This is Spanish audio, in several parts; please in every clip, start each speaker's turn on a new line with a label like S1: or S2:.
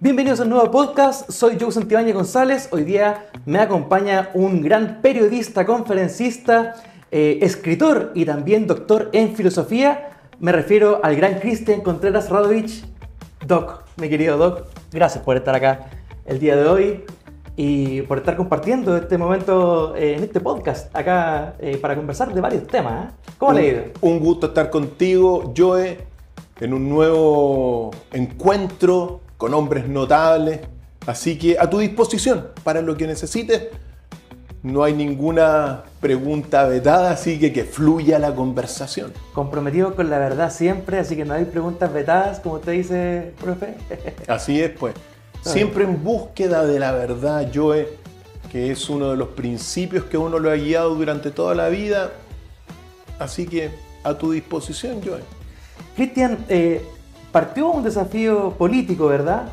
S1: Bienvenidos a un nuevo podcast, soy Joe Santibáñez González. Hoy día me acompaña un gran periodista, conferencista, escritor y también doctor en filosofía. Me refiero al gran Cristian Contreras Radovich. Doc, mi querido Doc, gracias por estar acá el día de hoy y por estar compartiendo este momento en este podcast acá para conversar de varios temas. ¿Cómo le ha ido?
S2: Un gusto estar contigo, Joe, en un nuevo encuentro con hombres notables, así que a tu disposición para lo que necesites. No hay ninguna pregunta vetada, así que fluya la conversación.
S1: Comprometido con la verdad siempre, así que no hay preguntas vetadas, como usted dice, profe.
S2: Así es, pues. Siempre en búsqueda de la verdad, Joe, que es uno de los principios que uno lo ha guiado durante toda la vida. Así que a tu disposición, Joe.
S1: Cristian, partió un desafío político, ¿verdad?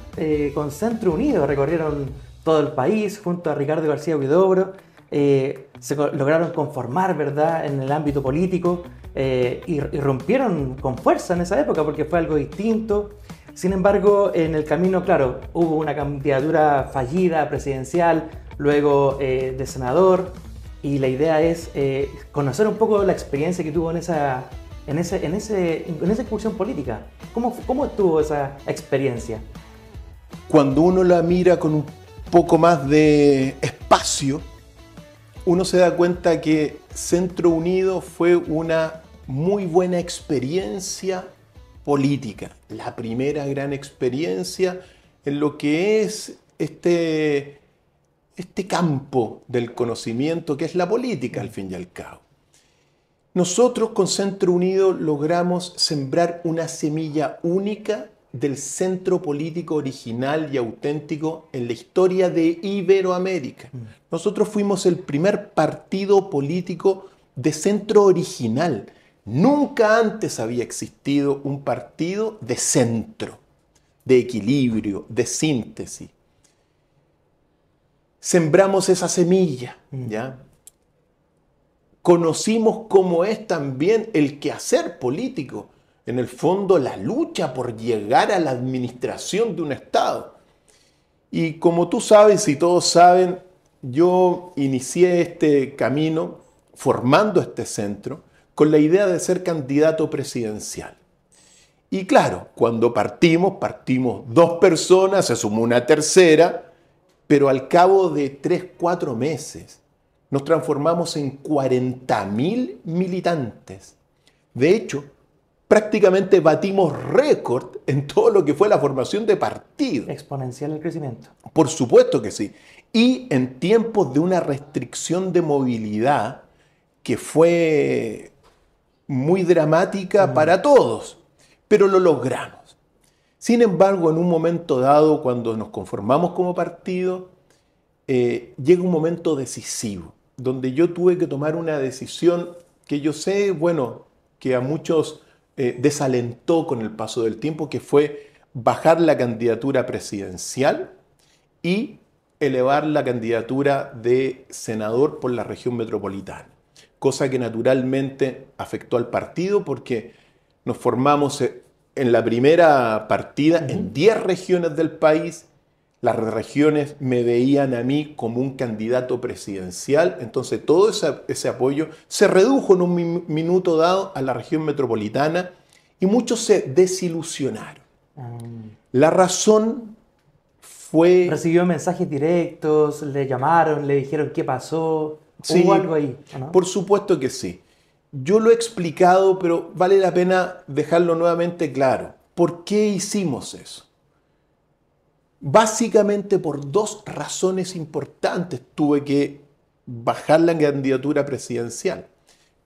S1: Con Centro Unido, recorrieron todo el país junto a Ricardo García Huidobro. Lograron conformar, ¿verdad?, en el ámbito político y rompieron con fuerza en esa época porque fue algo distinto. Sin embargo, en el camino, claro, hubo una candidatura fallida presidencial, luego de senador, y la idea es conocer un poco la experiencia que tuvo en esa incursión política. ¿Cómo estuvo esa experiencia?
S2: Cuando uno la mira con un poco más de espacio, uno se da cuenta que Centro Unido fue una muy buena experiencia política, la primera gran experiencia en lo que es este campo del conocimiento que es la política, al fin y al cabo. Nosotros con Centro Unido logramos sembrar una semilla única del centro político original y auténtico en la historia de Iberoamérica. Nosotros fuimos el primer partido político de centro original. Nunca antes había existido un partido de centro, de equilibrio, de síntesis. Sembramos esa semilla, ¿ya? Conocimos cómo es también el quehacer político. En el fondo, la lucha por llegar a la administración de un Estado. Y como tú sabes y todos saben, yo inicié este camino formando este centro con la idea de ser candidato presidencial. Y claro, cuando partimos 2 personas, se sumó una tercera, pero al cabo de 3-4 meses nos transformamos en 40.000 militantes. De hecho, prácticamente batimos récord en todo lo que fue la formación de partido.
S1: Exponencial el crecimiento.
S2: Por supuesto que sí. Y en tiempos de una restricción de movilidad que fue muy dramática para todos, pero lo logramos. Sin embargo, en un momento dado, cuando nos conformamos como partido, llega un momento decisivo, donde yo tuve que tomar una decisión que yo sé, bueno, que a muchos desalentó con el paso del tiempo, que fue bajar la candidatura presidencial y elevar la candidatura de senador por la región metropolitana. Cosa que naturalmente afectó al partido porque nos formamos en la primera partida en 10 regiones del país. Las regiones me veían a mí como un candidato presidencial, entonces todo ese apoyo se redujo en un minuto dado a la región metropolitana y muchos se desilusionaron. La razón fue...
S1: ¿Recibió mensajes directos? ¿Le llamaron? ¿Le dijeron qué pasó?
S2: Sí,
S1: ¿Hubo algo ahí, ¿no?
S2: Por supuesto que sí. Yo lo he explicado, pero vale la pena dejarlo nuevamente claro. ¿Por qué hicimos eso? Básicamente por 2 razones importantes tuve que bajar la candidatura presidencial.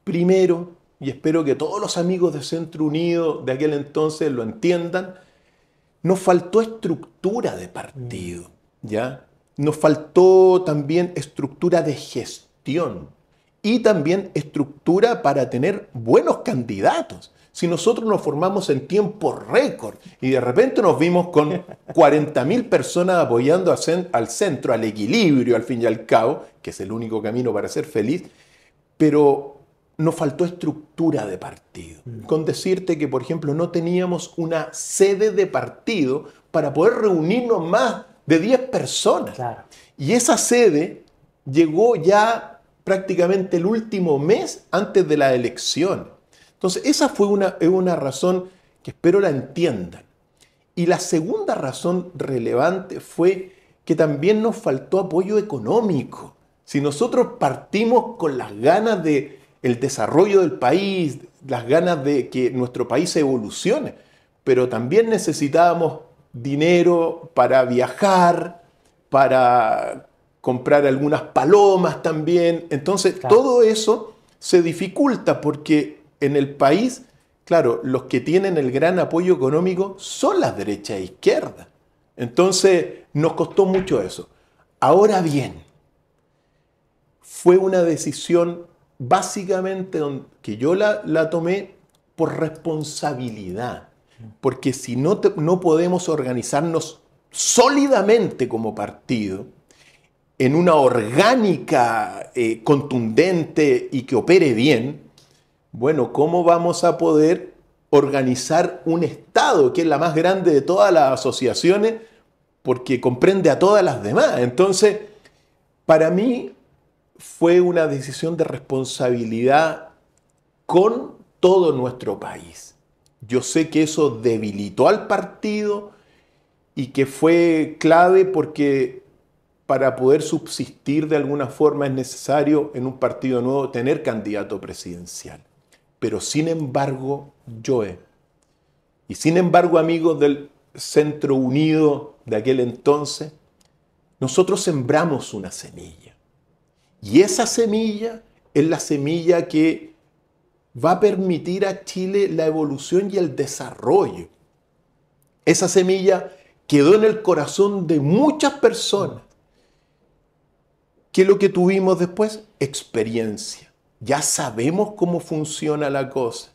S2: Primero, y espero que todos los amigos de Centro Unido de aquel entonces lo entiendan, nos faltó estructura de partido, ¿ya? Nos faltó también estructura de gestión y también estructura para tener buenos candidatos. Si nosotros nos formamos en tiempo récord y de repente nos vimos con 40.000 personas apoyando al centro, al equilibrio, al fin y al cabo, que es el único camino para ser feliz, pero nos faltó estructura de partido. Con decirte que, por ejemplo, no teníamos una sede de partido para poder reunirnos más de 10 personas.
S1: Claro.
S2: Y esa sede llegó ya prácticamente el último mes antes de la elección. Entonces, esa fue una razón que espero la entiendan. Y la segunda razón relevante fue que también nos faltó apoyo económico. Si nosotros partimos con las ganas de el desarrollo del país, las ganas de que nuestro país evolucione, pero también necesitábamos dinero para viajar, para comprar algunas palomas también. Entonces,
S1: Claro.
S2: todo eso se dificulta porque en el país, claro, los que tienen el gran apoyo económico son las derechas e izquierdas. Entonces, nos costó mucho eso. Ahora bien, fue una decisión básicamente que yo la tomé por responsabilidad. Porque si no podemos organizarnos sólidamente como partido, en una orgánica contundente y que opere bien, bueno, ¿cómo vamos a poder organizar un Estado que es la más grande de todas las asociaciones porque comprende a todas las demás? Entonces, para mí fue una decisión de responsabilidad con todo nuestro país. Yo sé que eso debilitó al partido y que fue clave porque para poder subsistir de alguna forma es necesario en un partido nuevo tener candidato presidencial. Pero sin embargo, Joe, y sin embargo amigos del Centro Unido de aquel entonces, nosotros sembramos una semilla. Y esa semilla es la semilla que va a permitir a Chile la evolución y el desarrollo. Esa semilla quedó en el corazón de muchas personas. ¿Qué es lo que tuvimos después? Experiencia. Ya sabemos cómo funciona la cosa.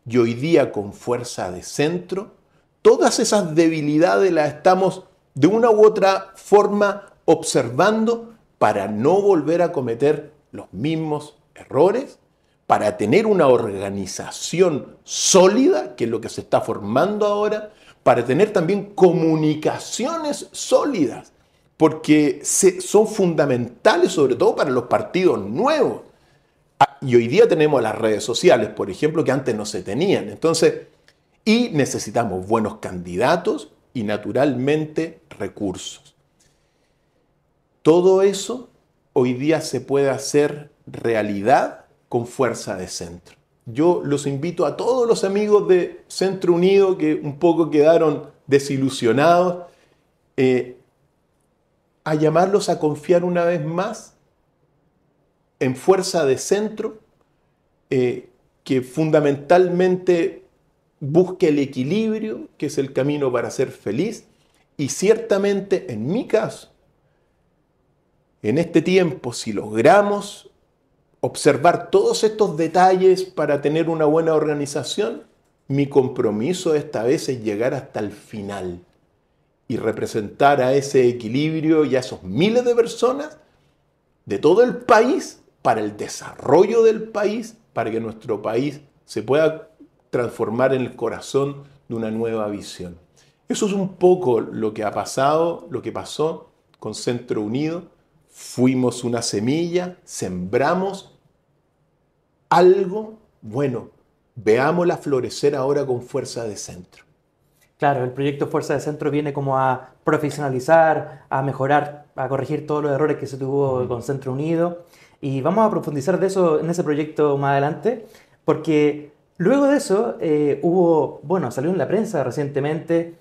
S2: Y hoy día con Fuerza de Centro, todas esas debilidades las estamos de una u otra forma observando para no volver a cometer los mismos errores, para tener una organización sólida, que es lo que se está formando ahora, para tener también comunicaciones sólidas, porque son fundamentales sobre todo para los partidos nuevos. Y hoy día tenemos las redes sociales, por ejemplo, que antes no se tenían. Entonces, y necesitamos buenos candidatos y naturalmente recursos. Todo eso hoy día se puede hacer realidad con Fuerza de Centro. Yo los invito a todos los amigos de Centro Unido que un poco quedaron desilusionados, a llamarlos a confiar una vez más en Fuerza de Centro, que fundamentalmente busque el equilibrio, que es el camino para ser feliz, y ciertamente en mi caso, en este tiempo, si logramos observar todos estos detalles para tener una buena organización, mi compromiso esta vez es llegar hasta el final y representar a ese equilibrio y a esos miles de personas de todo el país para el desarrollo del país, para que nuestro país se pueda transformar en el corazón de una nueva visión. Eso es un poco lo que ha pasado, lo que pasó con Centro Unido. Fuimos una semilla, sembramos algo, bueno, veámosla florecer ahora con Fuerza de Centro.
S1: Claro, el proyecto Fuerza de Centro viene como a profesionalizar, a mejorar, a corregir todos los errores que se tuvo con Centro Unido. Y vamos a profundizar de eso en ese proyecto más adelante, porque luego de eso salió en la prensa recientemente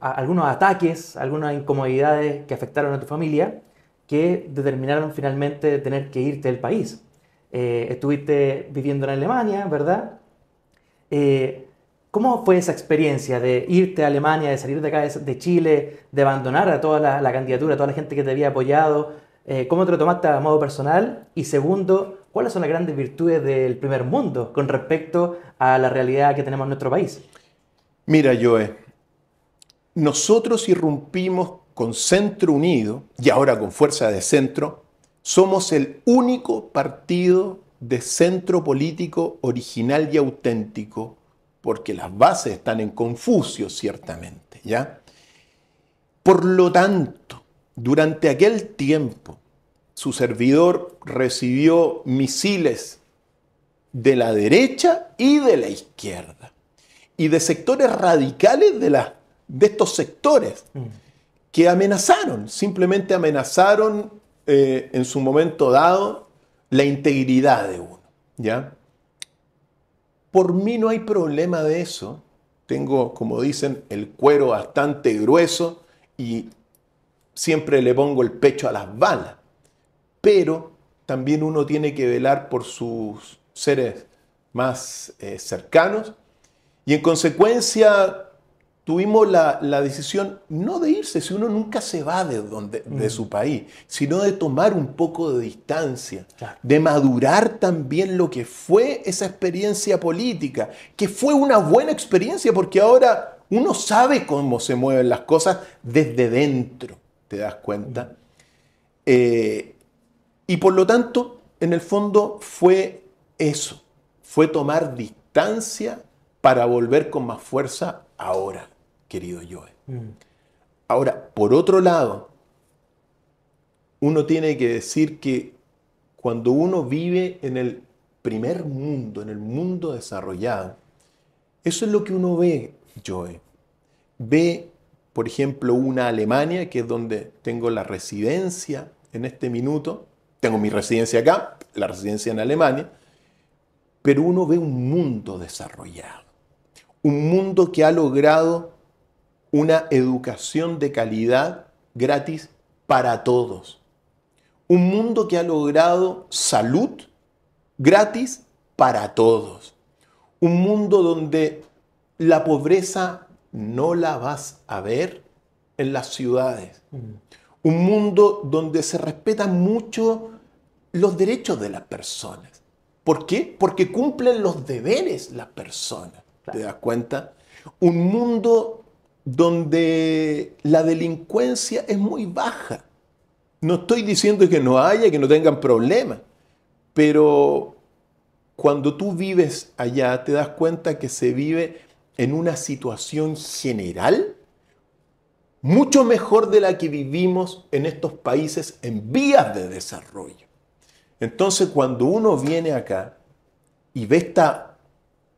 S1: algunos ataques, algunas incomodidades que afectaron a tu familia, que determinaron finalmente tener que irte del país. Estuviste viviendo en Alemania, ¿verdad? ¿Cómo fue esa experiencia de irte a Alemania, de salir de acá de Chile, de abandonar a toda la candidatura, a toda la gente que te había apoyado? ¿Cómo te lo tomaste a modo personal? Y segundo, ¿cuáles son las grandes virtudes del primer mundo con respecto a la realidad que tenemos en nuestro país?
S2: Mira, Joe, nosotros irrumpimos con Centro Unido y ahora con Fuerza de Centro. Somos el único partido de centro político original y auténtico, porque las bases están en Confucio, ciertamente, ¿ya? Por lo tanto, durante aquel tiempo, su servidor recibió misiles de la derecha y de la izquierda, y de sectores radicales de estos sectores, que amenazaron, simplemente amenazaron en su momento dado la integridad de uno, ¿ya? Por mí no hay problema de eso. Tengo, como dicen, el cuero bastante grueso y siempre le pongo el pecho a las balas. Pero también uno tiene que velar por sus seres más cercanos, y en consecuencia tuvimos la decisión no de irse, si uno nunca se va de su país, sino de tomar un poco de distancia,
S1: Claro.
S2: de madurar también lo que fue esa experiencia política, que fue una buena experiencia porque ahora uno sabe cómo se mueven las cosas desde dentro, ¿te das cuenta? Y por lo tanto, en el fondo fue eso, fue tomar distancia para volver con más fuerza ahora, querido Joe. Ahora, por otro lado, uno tiene que decir que cuando uno vive en el primer mundo, en el mundo desarrollado, eso es lo que uno ve, Joe. Ve, por ejemplo, una Alemania, que es donde tengo la residencia en este minuto. Tengo mi residencia acá, la residencia en Alemania, pero uno ve un mundo desarrollado. Un mundo que ha logrado una educación de calidad gratis para todos. Un mundo que ha logrado salud gratis para todos. Un mundo donde la pobreza no la vas a ver en las ciudades. Un mundo donde se respetan mucho los derechos de las personas. ¿Por qué? Porque cumplen los deberes las personas. ¿Te das cuenta? Un mundo donde la delincuencia es muy baja. No estoy diciendo que no haya, que no tengan problemas, pero cuando tú vives allá te das cuenta que se vive en una situación general mucho mejor de la que vivimos en estos países en vías de desarrollo. Entonces, cuando uno viene acá y ve esta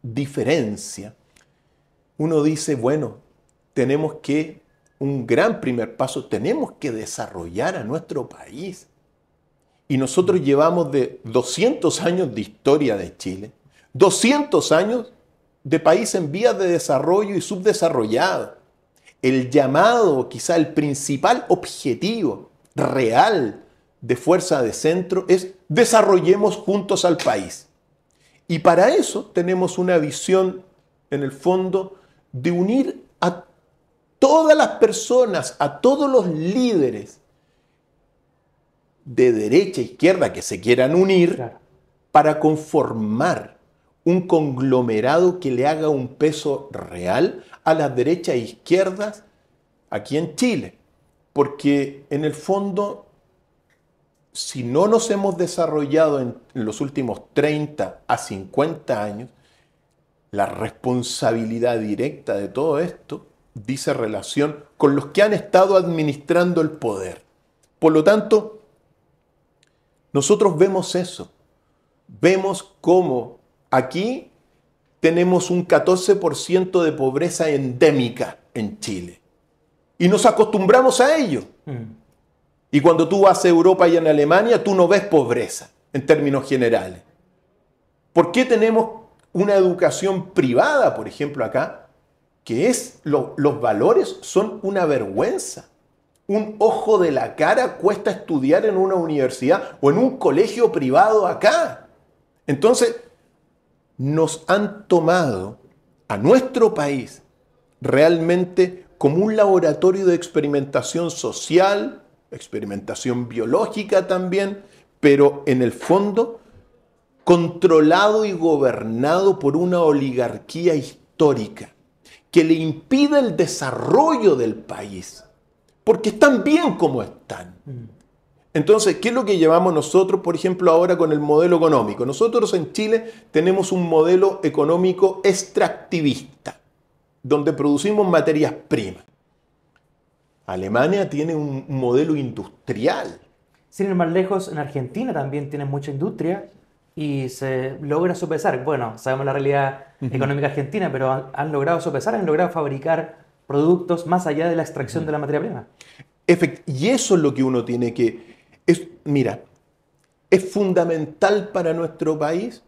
S2: diferencia, uno dice, bueno, tenemos que, un gran primer paso, tenemos que desarrollar a nuestro país. Y nosotros llevamos de 200 años de historia de Chile, 200 años de país en vías de desarrollo y subdesarrollado. El llamado, quizá el principal objetivo real de Fuerza de Centro es desarrollemos juntos al país. Y para eso tenemos una visión, en el fondo, de unir a todas las personas, a todos los líderes de derecha e izquierda que se quieran unir,
S1: Claro.
S2: para conformar un conglomerado que le haga un peso real a las derechas e izquierdas aquí en Chile. Porque en el fondo, si no nos hemos desarrollado en los últimos 30 a 50 años, la responsabilidad directa de todo esto dice relación con los que han estado administrando el poder. Por lo tanto, nosotros vemos eso. Vemos cómo aquí tenemos un 14% de pobreza endémica en Chile. Y nos acostumbramos a ello. Y cuando tú vas a Europa y en Alemania, tú no ves pobreza en términos generales. ¿Por qué tenemos una educación privada, por ejemplo, acá? Que los valores son una vergüenza. Un ojo de la cara cuesta estudiar en una universidad o en un colegio privado acá. Entonces, nos han tomado a nuestro país realmente como un laboratorio de experimentación social, experimentación biológica también, pero en el fondo controlado y gobernado por una oligarquía histórica que le impide el desarrollo del país, porque están bien como están. Entonces, ¿qué es lo que llevamos nosotros, por ejemplo, ahora con el modelo económico? Nosotros en Chile tenemos un modelo económico extractivista, donde producimos materias primas. Alemania tiene un modelo industrial.
S1: Sin ir más lejos, en Argentina también tienen mucha industria y se logra sopesar. Bueno, sabemos la realidad económica argentina, pero han logrado sopesar, han logrado fabricar productos más allá de la extracción de la materia prima.
S2: Y eso es lo que uno tiene que... Mira, es fundamental para nuestro país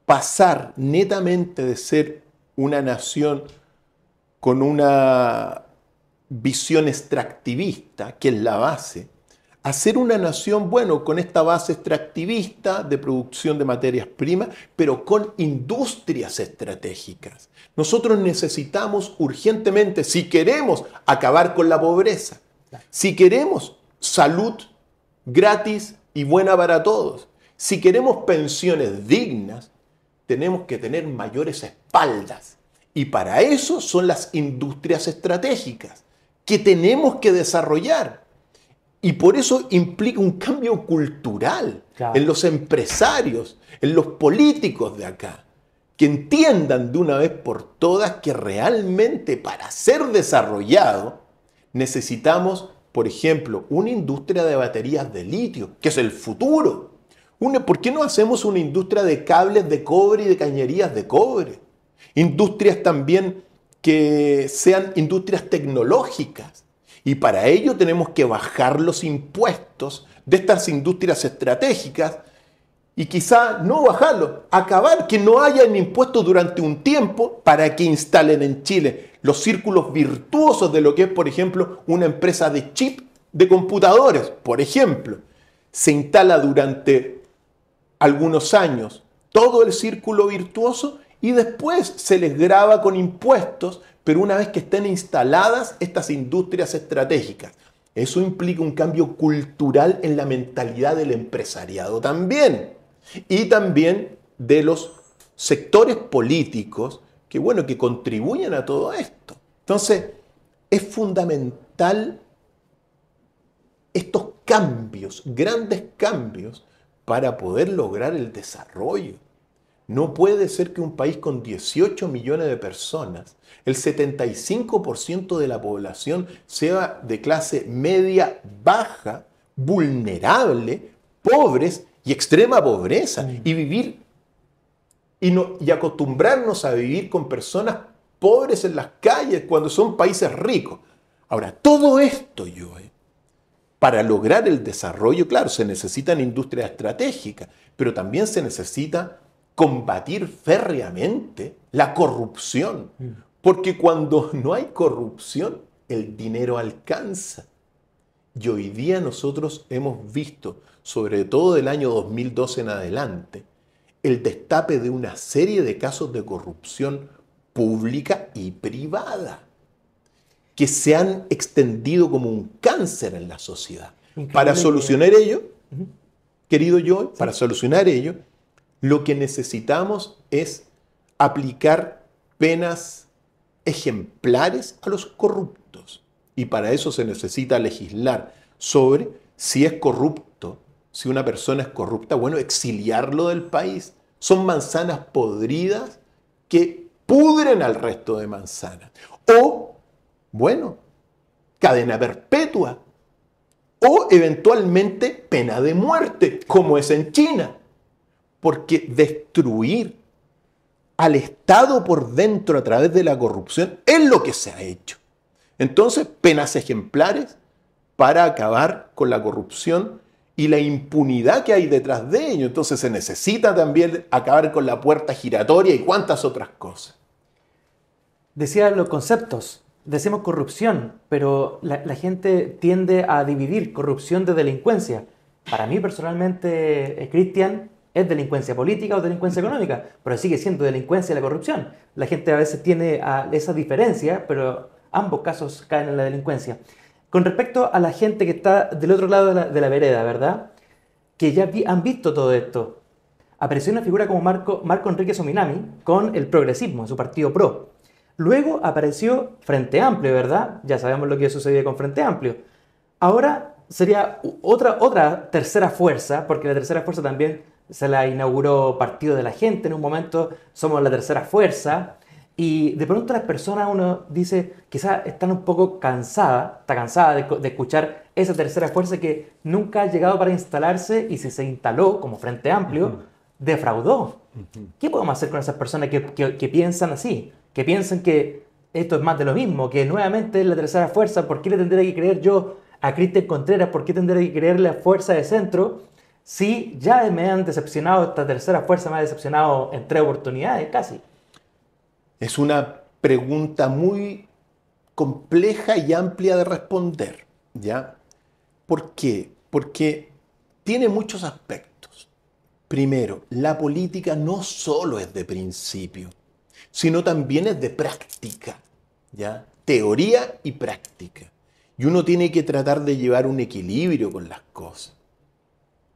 S2: pasar netamente de ser una nación con una visión extractivista, que es la base, a ser una nación, bueno, con esta base extractivista de producción de materias primas, pero con industrias estratégicas. Nosotros necesitamos urgentemente, si queremos acabar con la pobreza, si queremos salud gratis y buena para todos, si queremos pensiones dignas, tenemos que tener mayores espaldas. Y para eso son las industrias estratégicas que tenemos que desarrollar. Y por eso implica un cambio cultural en los empresarios, en los políticos de acá, que entiendan de una vez por todas que realmente para ser desarrollado necesitamos, por ejemplo, una industria de baterías de litio, que es el futuro. ¿Por qué no hacemos una industria de cables de cobre y de cañerías de cobre? Industrias también que sean industrias tecnológicas. Y para ello tenemos que bajar los impuestos de estas industrias estratégicas y quizá no bajarlos, acabar que no hayan impuestos durante un tiempo para que instalen en Chile los círculos virtuosos de lo que es, por ejemplo, una empresa de chip de computadores. Por ejemplo, se instala durante algunos años todo el círculo virtuoso y después se les grava con impuestos, pero una vez que estén instaladas estas industrias estratégicas. Eso implica un cambio cultural en la mentalidad del empresariado también. Y también de los sectores políticos que, bueno, que contribuyen a todo esto. Entonces, es fundamental estos cambios, grandes cambios, para poder lograr el desarrollo. No puede ser que un país con 18 millones de personas, el 75% de la población sea de clase media baja, vulnerable, pobres y extrema pobreza. Y vivir y acostumbrarnos a vivir con personas pobres en las calles cuando son países ricos. Ahora, todo esto, para lograr el desarrollo, claro, se necesitan industrias estratégicas, pero también se necesita combatir férreamente la corrupción. Porque cuando no hay corrupción, el dinero alcanza. Y hoy día nosotros hemos visto, sobre todo del año 2012 en adelante, el destape de una serie de casos de corrupción pública y privada que se han extendido como un cáncer en la sociedad. Para solucionar ello, querido Joe, para solucionar ello, lo que necesitamos es aplicar penas ejemplares a los corruptos. Y para eso se necesita legislar sobre si es corrupto, si una persona es corrupta, bueno, exiliarlo del país. Son manzanas podridas que pudren al resto de manzanas. O, bueno, cadena perpetua. O eventualmente pena de muerte, como es en China. Porque destruir al Estado por dentro a través de la corrupción es lo que se ha hecho. Entonces, penas ejemplares para acabar con la corrupción y la impunidad que hay detrás de ello. Entonces se necesita también acabar con la puerta giratoria y cuantas otras cosas.
S1: Decía los conceptos, decimos corrupción, pero la gente tiende a dividir corrupción de delincuencia. Para mí personalmente, Cristian, es delincuencia política o delincuencia económica, pero sigue siendo delincuencia la corrupción. La gente a veces tiene esa diferencia, pero ambos casos caen en la delincuencia. Con respecto a la gente que está del otro lado de la vereda, ¿verdad? Que ya han visto todo esto. Apareció una figura como Marco Enrique Sominami con el progresismo, su partido PRO. Luego apareció Frente Amplio, ¿verdad? Ya sabemos lo que sucedió con Frente Amplio. Ahora sería otra tercera fuerza, porque la tercera fuerza también se la inauguró Partido de la Gente en un momento, somos la tercera fuerza, Y de pronto las personas, uno dice, quizás están un poco cansadas, está cansada de escuchar esa tercera fuerza que nunca ha llegado para instalarse y si se instaló como Frente Amplio, defraudó. ¿Qué podemos hacer con esas personas que piensan así? Que piensan que esto es más de lo mismo, que nuevamente es la tercera fuerza. ¿Por qué le tendré que creer yo a Cristian Contreras? ¿Por qué tendré que creerle a Fuerza de Centro? Si ya me han decepcionado, esta tercera fuerza me ha decepcionado en 3 oportunidades casi.
S2: Es una pregunta muy compleja y amplia de responder, ¿ya? ¿Por qué? Porque tiene muchos aspectos. Primero, la política no solo es de principio, sino también es de práctica, ¿ya? Teoría y práctica. Y uno tiene que tratar de llevar un equilibrio con las cosas.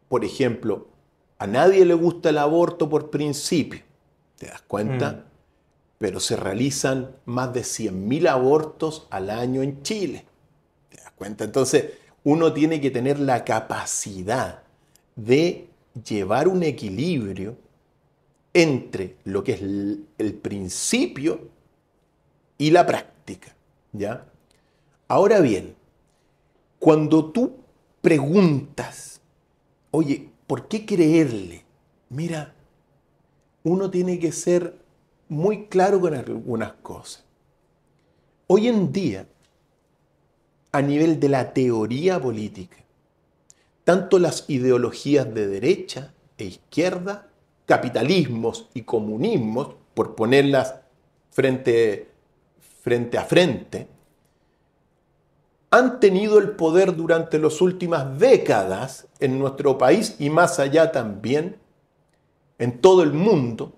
S2: Por ejemplo, a nadie le gusta el aborto por principio, ¿te das cuenta? Pero se realizan más de 100.000 abortos al año en Chile, ¿te das cuenta? Entonces, uno tiene que tener la capacidad de llevar un equilibrio entre lo que es el principio y la práctica, ¿ya? Ahora bien, cuando tú preguntas, oye, ¿por qué creerle? Mira, uno tiene que ser muy claro con algunas cosas. Hoy en día, a nivel de la teoría política, tanto las ideologías de derecha e izquierda, capitalismos y comunismos, por ponerlas frente a frente, han tenido el poder durante las últimas décadas en nuestro país y más allá también, en todo el mundo,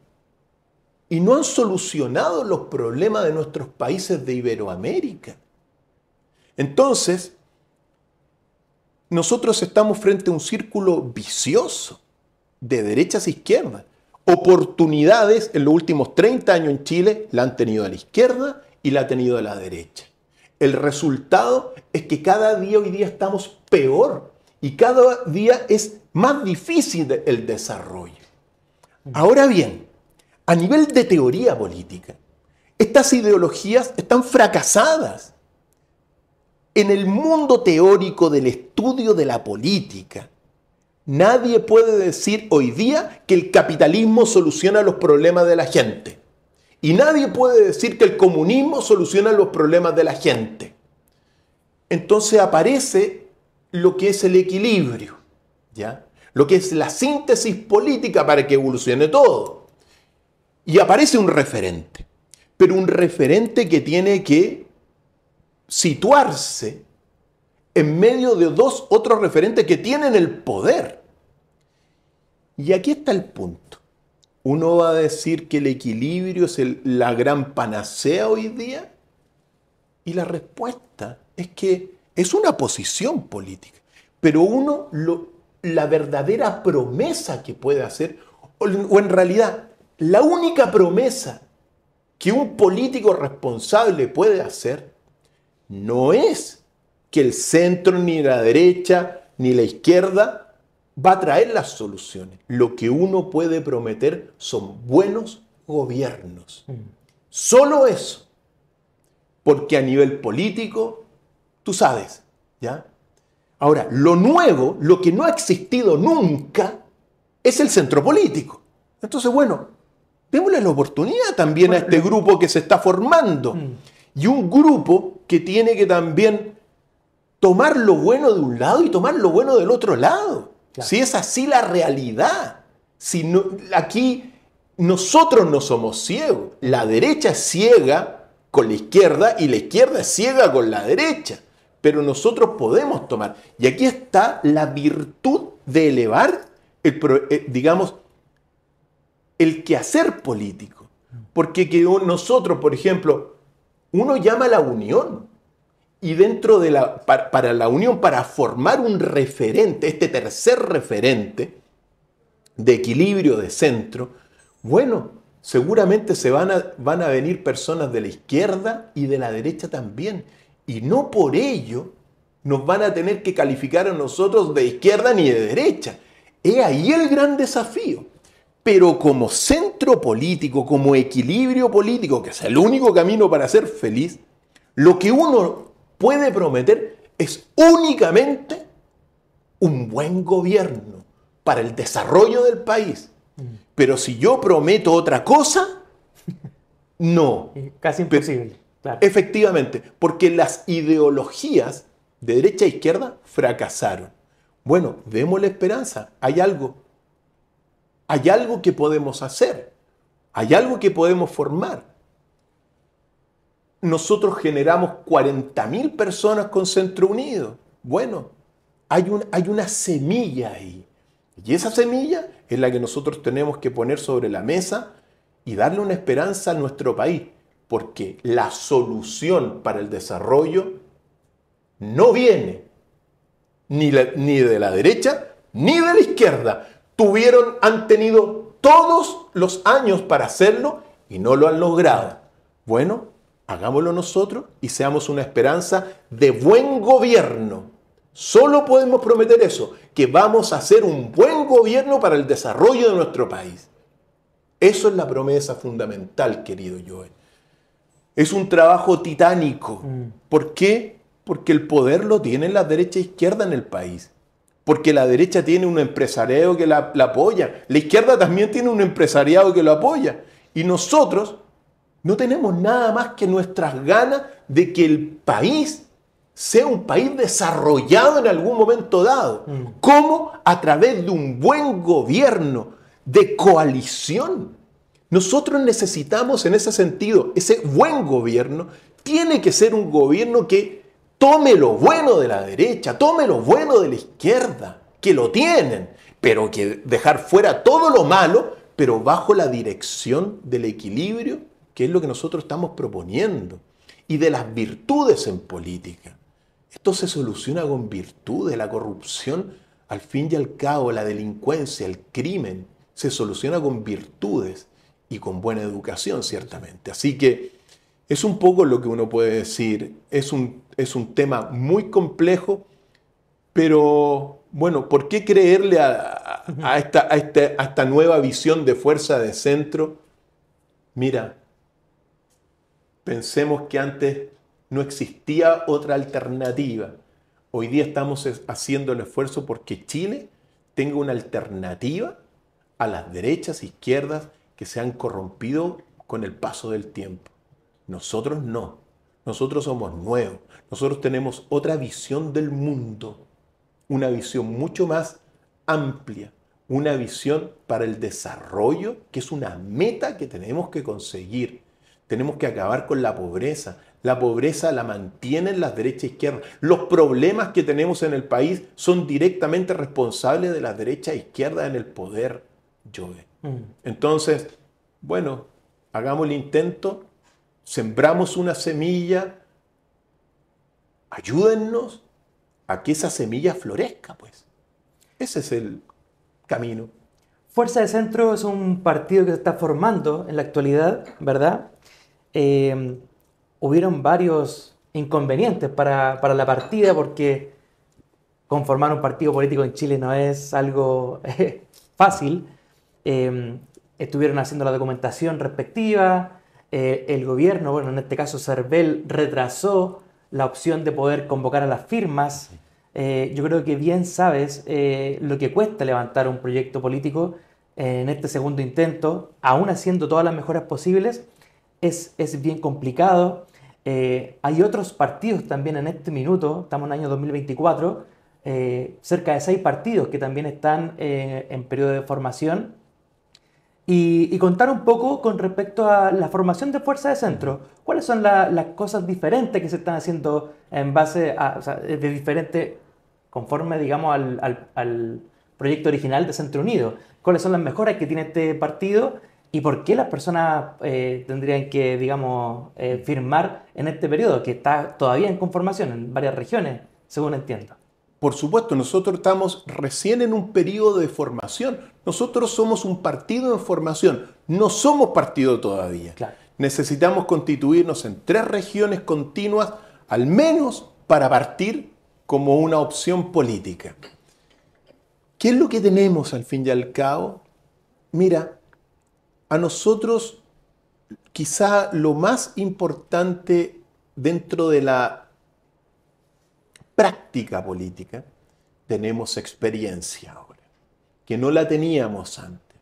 S2: y no han solucionado los problemas de nuestros países de Iberoamérica. Entonces, nosotros estamos frente a un círculo vicioso de derechas a izquierdas. Oportunidades en los últimos 30 años en Chile la han tenido a la izquierda y la ha tenido a la derecha. El resultado es que cada día hoy día estamos peor y cada día es más difícil el desarrollo. Ahora bien, a nivel de teoría política, estas ideologías están fracasadas. En el mundo teórico del estudio de la política, nadie puede decir hoy día que el capitalismo soluciona los problemas de la gente. Y nadie puede decir que el comunismo soluciona los problemas de la gente. Entonces aparece lo que es el equilibrio, ¿ya? Lo que es la síntesis política para que evolucione todo. Y aparece un referente, pero un referente que tiene que situarse en medio de dos otros referentes que tienen el poder. Y aquí está el punto. ¿Uno va a decir que el equilibrio es la gran panacea hoy día? Y la respuesta es que es una posición política. Pero la verdadera promesa que puede hacer, o en realidad, la única promesa que un político responsable puede hacer, no es que el centro, ni la derecha, ni la izquierda va a traer las soluciones. Lo que uno puede prometer son buenos gobiernos. Solo eso. Porque a nivel político, tú sabes, ¿ya? Ahora, lo nuevo, lo que no ha existido nunca, es el centro político. Entonces, bueno, démosle la oportunidad también a este grupo que se está formando. Y un grupo que tiene que también tomar lo bueno de un lado y tomar lo bueno del otro lado. Claro. Si es así la realidad. Si no, aquí nosotros no somos ciegos. La derecha es ciega con la izquierda y la izquierda es ciega con la derecha. Pero nosotros podemos tomar. Y aquí está la virtud de elevar, digamos, el quehacer político. Porque nosotros, por ejemplo, uno llama a la unión. Y dentro de para la unión, para formar un referente, este tercer referente de equilibrio de centro, bueno, seguramente van a venir personas de la izquierda y de la derecha también. Y no por ello nos van a tener que calificar a nosotros de izquierda ni de derecha. Es ahí el gran desafío. Pero como centro político, como equilibrio político, que es el único camino para ser feliz, lo que uno puede prometer es únicamente un buen gobierno para el desarrollo del país. Pero si yo prometo otra cosa, no.
S1: Casi imposible, claro.
S2: Efectivamente, porque las ideologías de derecha e izquierda fracasaron. Bueno, démosle esperanza. Hay algo que podemos hacer. Hay algo que podemos formar. Nosotros generamos 40.000 personas con Centro Unido. Bueno, hay una semilla ahí. Y esa semilla es la que nosotros tenemos que poner sobre la mesa y darle una esperanza a nuestro país. Porque la solución para el desarrollo no viene ni de la derecha ni de la izquierda. Han tenido todos los años para hacerlo y no lo han logrado. Bueno, hagámoslo nosotros y seamos una esperanza de buen gobierno. Solo podemos prometer eso, que vamos a hacer un buen gobierno para el desarrollo de nuestro país. Eso es la promesa fundamental, querido Joel. Es un trabajo titánico. ¿Por qué? Porque el poder lo tienen la derecha e izquierda en el país. Porque la derecha tiene un empresariado que la apoya. La izquierda también tiene un empresariado que lo apoya. Y nosotros no tenemos nada más que nuestras ganas de que el país sea un país desarrollado en algún momento dado. ¿Cómo? A través de un buen gobierno, de coalición. Nosotros necesitamos en ese sentido, ese buen gobierno tiene que ser un gobierno que tome lo bueno de la derecha, tome lo bueno de la izquierda, que lo tienen, pero que dejar fuera todo lo malo, pero bajo la dirección del equilibrio, que es lo que nosotros estamos proponiendo, y de las virtudes en política. Esto se soluciona con virtudes, la corrupción, al fin y al cabo, la delincuencia, el crimen, se soluciona con virtudes y con buena educación, ciertamente. Así que es un poco lo que uno puede decir. Es un tema muy complejo, pero bueno, ¿por qué creerle a esta nueva visión de fuerza de centro? Mira, pensemos que antes no existía otra alternativa. Hoy día estamos haciendo el esfuerzo porque Chile tenga una alternativa a las derechas e izquierdas que se han corrompido con el paso del tiempo. Nosotros no. Nosotros somos nuevos. Nosotros tenemos otra visión del mundo. Una visión mucho más amplia. Una visión para el desarrollo, que es una meta que tenemos que conseguir. Tenemos que acabar con la pobreza. La pobreza la mantienen las derechas e izquierdas. Los problemas que tenemos en el país son directamente responsables de las derechas e izquierdas en el poder, Joe. Entonces, bueno, hagamos el intento, sembramos una semilla, ayúdennos a que esa semilla florezca, pues. Ese es el camino.
S1: Fuerza de Centro es un partido que se está formando en la actualidad, ¿verdad? Hubieron varios inconvenientes para la partida porque conformar un partido político en Chile no es algo fácil. Estuvieron haciendo la documentación respectiva, el gobierno, bueno, en este caso Cervel, retrasó la opción de poder convocar a las firmas. Yo creo que bien sabes lo que cuesta levantar un proyecto político en este segundo intento, aún haciendo todas las mejoras posibles, es bien complicado. Hay otros partidos también en este minuto, estamos en el año 2024, cerca de 6 partidos que también están en periodo de formación. Y contar un poco con respecto a la formación de Fuerza de Centro. ¿Cuáles son las cosas diferentes que se están haciendo en base a, o sea, de diferente, conforme, digamos, al proyecto original de Centro Unido? ¿Cuáles son las mejoras que tiene este partido y por qué las personas tendrían que, digamos, firmar en este periodo que está todavía en conformación en varias regiones, según entiendo?
S2: Por supuesto, nosotros estamos recién en un periodo de formación. Nosotros somos un partido en formación, no somos partido todavía.
S1: Claro.
S2: Necesitamos constituirnos en 3 regiones continuas, al menos para partir como una opción política. ¿Qué es lo que tenemos al fin y al cabo? Mira, a nosotros quizá lo más importante dentro de la práctica política, tenemos experiencia ahora, que no la teníamos antes.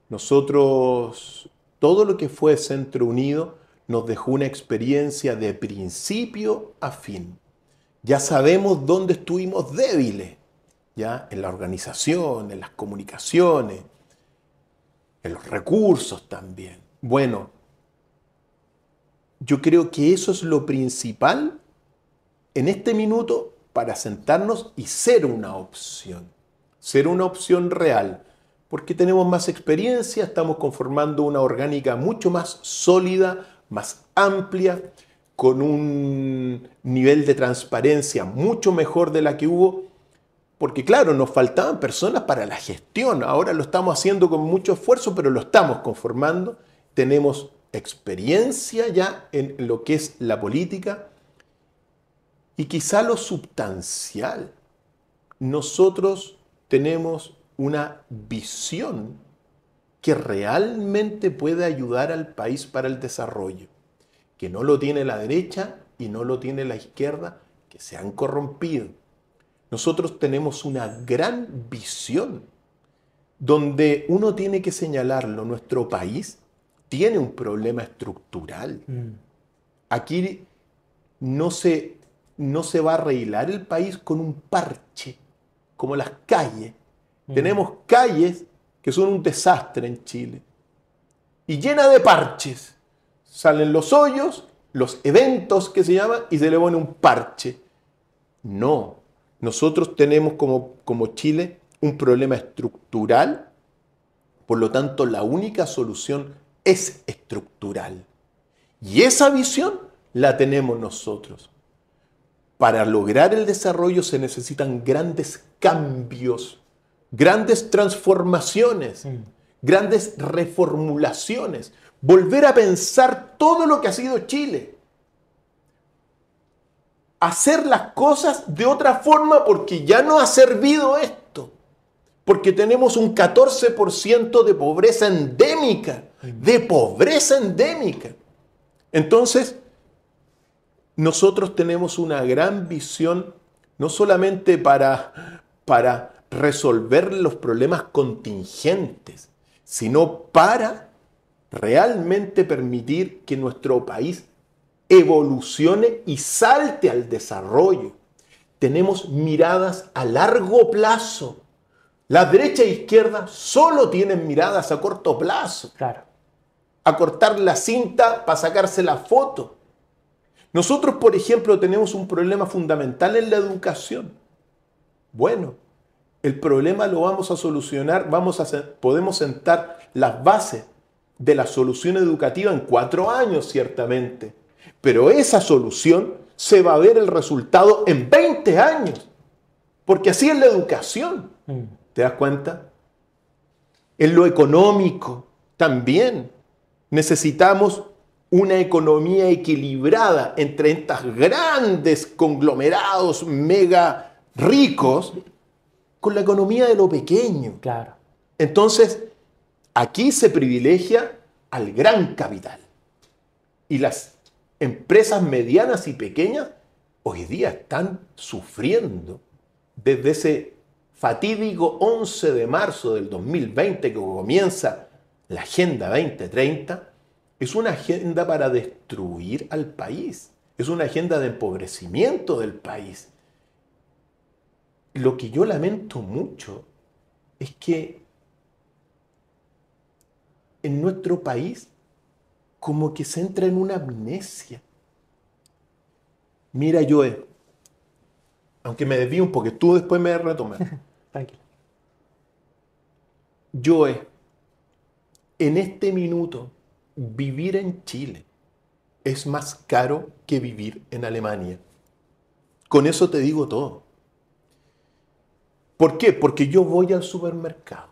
S2: Nosotros, todo lo que fue Centro Unido nos dejó una experiencia de principio a fin. Ya sabemos dónde estuvimos débiles, ¿ya? En la organización, en las comunicaciones, en los recursos también. Bueno, yo creo que eso es lo principal en este minuto para sentarnos y ser una opción real, porque tenemos más experiencia, estamos conformando una orgánica mucho más sólida, más amplia, con un nivel de transparencia mucho mejor de la que hubo, porque claro, nos faltaban personas para la gestión, ahora lo estamos haciendo con mucho esfuerzo, pero lo estamos conformando, tenemos experiencia ya en lo que es la política y quizá lo substancial. Nosotros tenemos una visión que realmente puede ayudar al país para el desarrollo, que no lo tiene la derecha y no lo tiene la izquierda, que se han corrompido. Nosotros tenemos una gran visión donde uno tiene que señalarlo. Nuestro país tiene un problema estructural. Aquí no se va a arreglar el país con un parche, como las calles. Tenemos calles que son un desastre en Chile y llenas de parches. Salen los hoyos, los eventos que se llaman, y se le pone un parche. No, nosotros tenemos como Chile un problema estructural, por lo tanto la única solución es estructural. Y esa visión la tenemos nosotros. Para lograr el desarrollo se necesitan grandes cambios, grandes transformaciones, grandes reformulaciones. Volver a pensar todo lo que ha sido Chile. Hacer las cosas de otra forma porque ya no ha servido esto. Porque tenemos un 14% de pobreza endémica. De pobreza endémica. Entonces, nosotros tenemos una gran visión, no solamente para resolver los problemas contingentes, sino para realmente permitir que nuestro país evolucione y salte al desarrollo. Tenemos miradas a largo plazo. La derecha e izquierda solo tienen miradas a corto plazo.
S1: Claro.
S2: A cortar la cinta para sacarse la foto. Nosotros, por ejemplo, tenemos un problema fundamental en la educación. Bueno, el problema lo vamos a solucionar, podemos sentar las bases de la solución educativa en 4 años, ciertamente. Pero esa solución se va a ver el resultado en 20 años. Porque así es la educación. ¿Te das cuenta? En lo económico también necesitamos una economía equilibrada entre estos grandes conglomerados mega ricos con la economía de lo pequeño.
S1: Claro.
S2: Entonces, aquí se privilegia al gran capital. Y las empresas medianas y pequeñas hoy día están sufriendo desde ese fatídico 11 de marzo del 2020 que comienza la Agenda 2030. Es una agenda para destruir al país. Es una agenda de empobrecimiento del país. Lo que yo lamento mucho es que en nuestro país como que se entra en una amnesia. Mira, Joe, aunque me desvío un poco, tú después me retomas.
S1: Tranquilo.
S2: Joe, en este minuto, vivir en Chile es más caro que vivir en Alemania. Con eso te digo todo. ¿Por qué? Porque yo voy al supermercado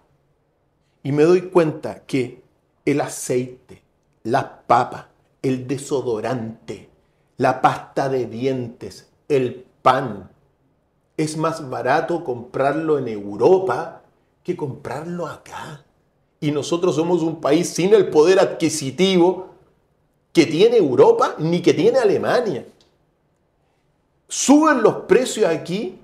S2: y me doy cuenta que el aceite, las papas, el desodorante, la pasta de dientes, el pan, es más barato comprarlo en Europa que comprarlo acá. y nosotros somos un país sin el poder adquisitivo que tiene Europa ni que tiene Alemania. Suben los precios aquí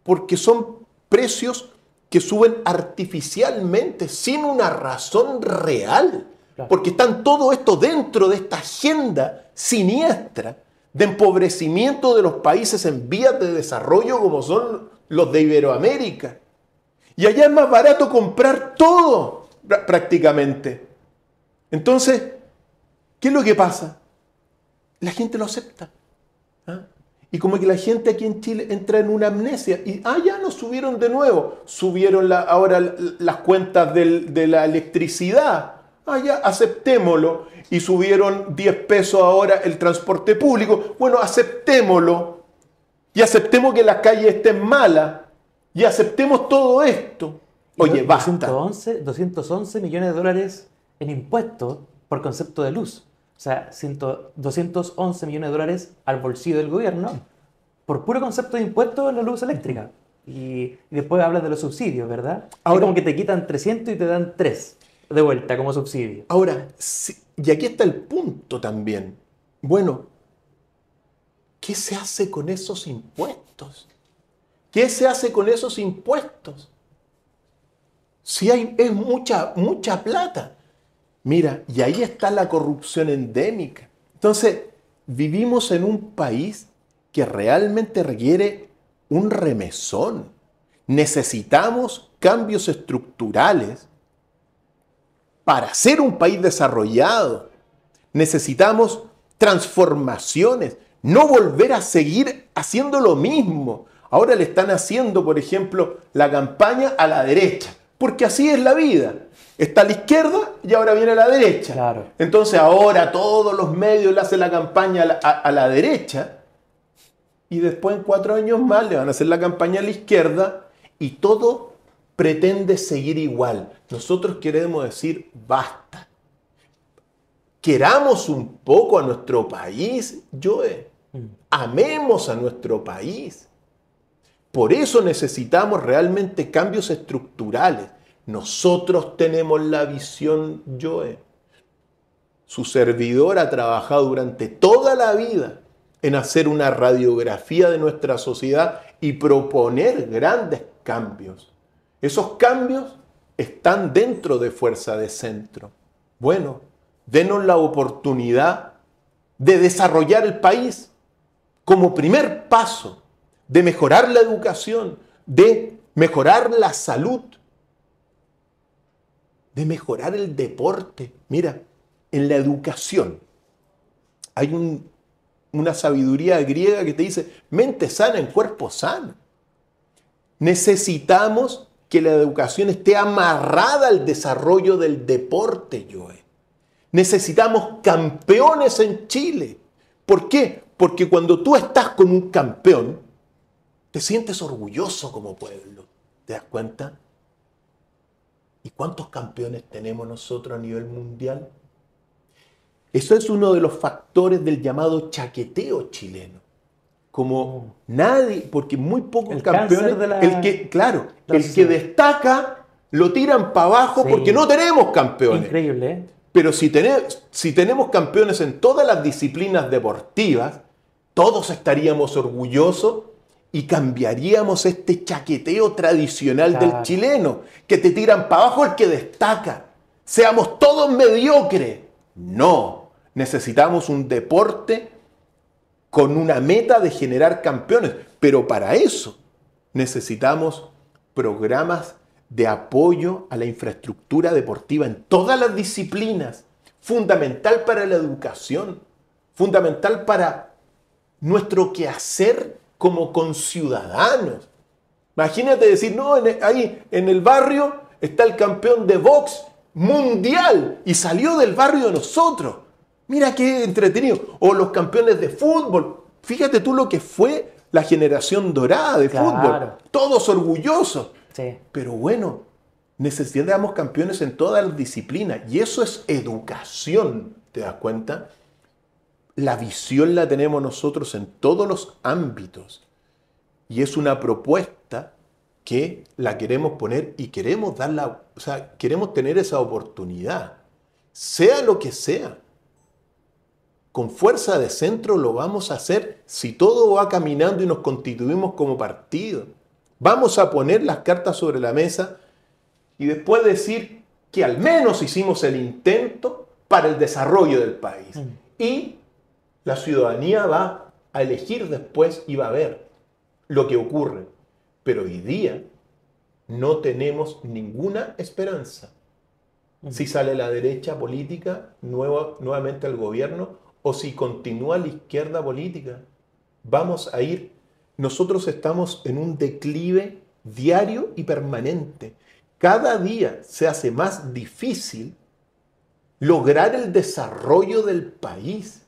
S2: porque son precios que suben artificialmente, sin una razón real.
S1: Claro.
S2: Porque están todo esto dentro de esta agenda siniestra de empobrecimiento de los países en vías de desarrollo como son los de Iberoamérica. Y allá es más barato comprar todo prácticamente. Entonces, ¿qué es lo que pasa? La gente lo acepta. ¿Ah? Y como que la gente aquí en Chile entra en una amnesia y, ya nos subieron de nuevo. Subieron ahora las cuentas de la electricidad. Ya, aceptémoslo. Y subieron 10 pesos ahora el transporte público. Bueno, aceptémoslo. Y aceptemos que las calles estén malas. Y aceptemos todo esto. Oye, basta.
S1: 211 millones de dólares en impuestos por concepto de luz. O sea, 211 millones de dólares al bolsillo del gobierno por puro concepto de impuestos en la luz eléctrica. Y después hablas de los subsidios, ¿verdad? Ahora, es como que te quitan 300 y te dan 3 de vuelta como subsidio.
S2: Ahora, y aquí está el punto también. Bueno, ¿qué se hace con esos impuestos? ¿Qué se hace con esos impuestos? Si es mucha plata. Mira, y ahí está la corrupción endémica. Entonces, vivimos en un país que realmente requiere un remesón. Necesitamos cambios estructurales para ser un país desarrollado. Necesitamos transformaciones, no volver a seguir haciendo lo mismo. Ahora le están haciendo, por ejemplo, la campaña a la derecha, porque así es la vida. Está a la izquierda y ahora viene a la derecha.
S1: Claro.
S2: Entonces ahora todos los medios le hacen la campaña a la derecha y después en 4 años más le van a hacer la campaña a la izquierda y todo pretende seguir igual. Nosotros queremos decir basta. Queramos un poco a nuestro país, Joe. Amemos a nuestro país. Por eso necesitamos realmente cambios estructurales. Nosotros tenemos la visión, Joe. Su servidor ha trabajado durante toda la vida en hacer una radiografía de nuestra sociedad y proponer grandes cambios. Esos cambios están dentro de Fuerza de Centro. Bueno, denos la oportunidad de desarrollar el país como primer paso, de mejorar la educación, de mejorar la salud, de mejorar el deporte. Mira, en la educación hay una sabiduría griega que te dice, mente sana en cuerpo sano. Necesitamos que la educación esté amarrada al desarrollo del deporte, Joe. Necesitamos campeones en Chile. ¿Por qué? Porque cuando tú estás con un campeón, te sientes orgulloso como pueblo. ¿Te das cuenta? ¿Y cuántos campeones tenemos nosotros a nivel mundial? Eso es uno de los factores del llamado chaqueteo chileno. Como nadie, porque muy pocos
S1: el
S2: campeones, el que destaca lo tiran para abajo, sí, porque no tenemos campeones.
S1: Increíble, ¿eh?
S2: Pero si tenemos campeones en todas las disciplinas deportivas, todos estaríamos orgullosos y cambiaríamos este chaqueteo tradicional, claro, del chileno, que te tiran para abajo el que destaca. Seamos todos mediocres. No, necesitamos un deporte con una meta de generar campeones, pero para eso necesitamos programas de apoyo a la infraestructura deportiva en todas las disciplinas, fundamental para la educación, fundamental para nuestro quehacer como conciudadanos. Imagínate decir, no, ahí en el barrio está el campeón de box mundial y salió del barrio de nosotros. Mira qué entretenido. O los campeones de fútbol. Fíjate tú lo que fue la generación dorada de fútbol. Todos orgullosos.
S1: Sí.
S2: Pero bueno, necesitamos campeones en todas las disciplinas. Y eso es educación. ¿Te das cuenta? La visión la tenemos nosotros en todos los ámbitos. Y es una propuesta que la queremos poner y queremos darla, o sea, queremos tener esa oportunidad, sea lo que sea. Con fuerza de centro lo vamos a hacer si todo va caminando y nos constituimos como partido. Vamos a poner las cartas sobre la mesa y después decir que al menos hicimos el intento para el desarrollo del país. Y la ciudadanía va a elegir después y va a ver lo que ocurre. Pero hoy día no tenemos ninguna esperanza. Si sale la derecha política nuevamente al gobierno o si continúa la izquierda política, vamos a ir. Nosotros estamos en un declive diario y permanente. Cada día se hace más difícil lograr el desarrollo del país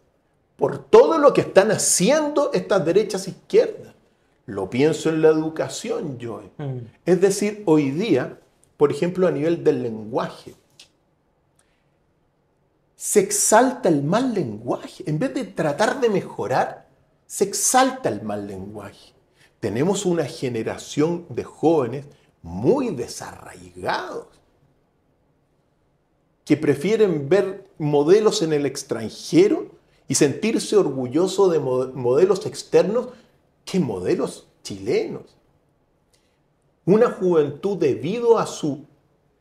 S2: por todo lo que están haciendo estas derechas e izquierdas. Lo pienso en la educación, Joe. Es decir, hoy día, por ejemplo, a nivel del lenguaje, se exalta el mal lenguaje. En vez de tratar de mejorar, se exalta el mal lenguaje. Tenemos una generación de jóvenes muy desarraigados, que prefieren ver modelos en el extranjero y sentirse orgullosos de modelos externos que modelos chilenos. Una juventud, debido a su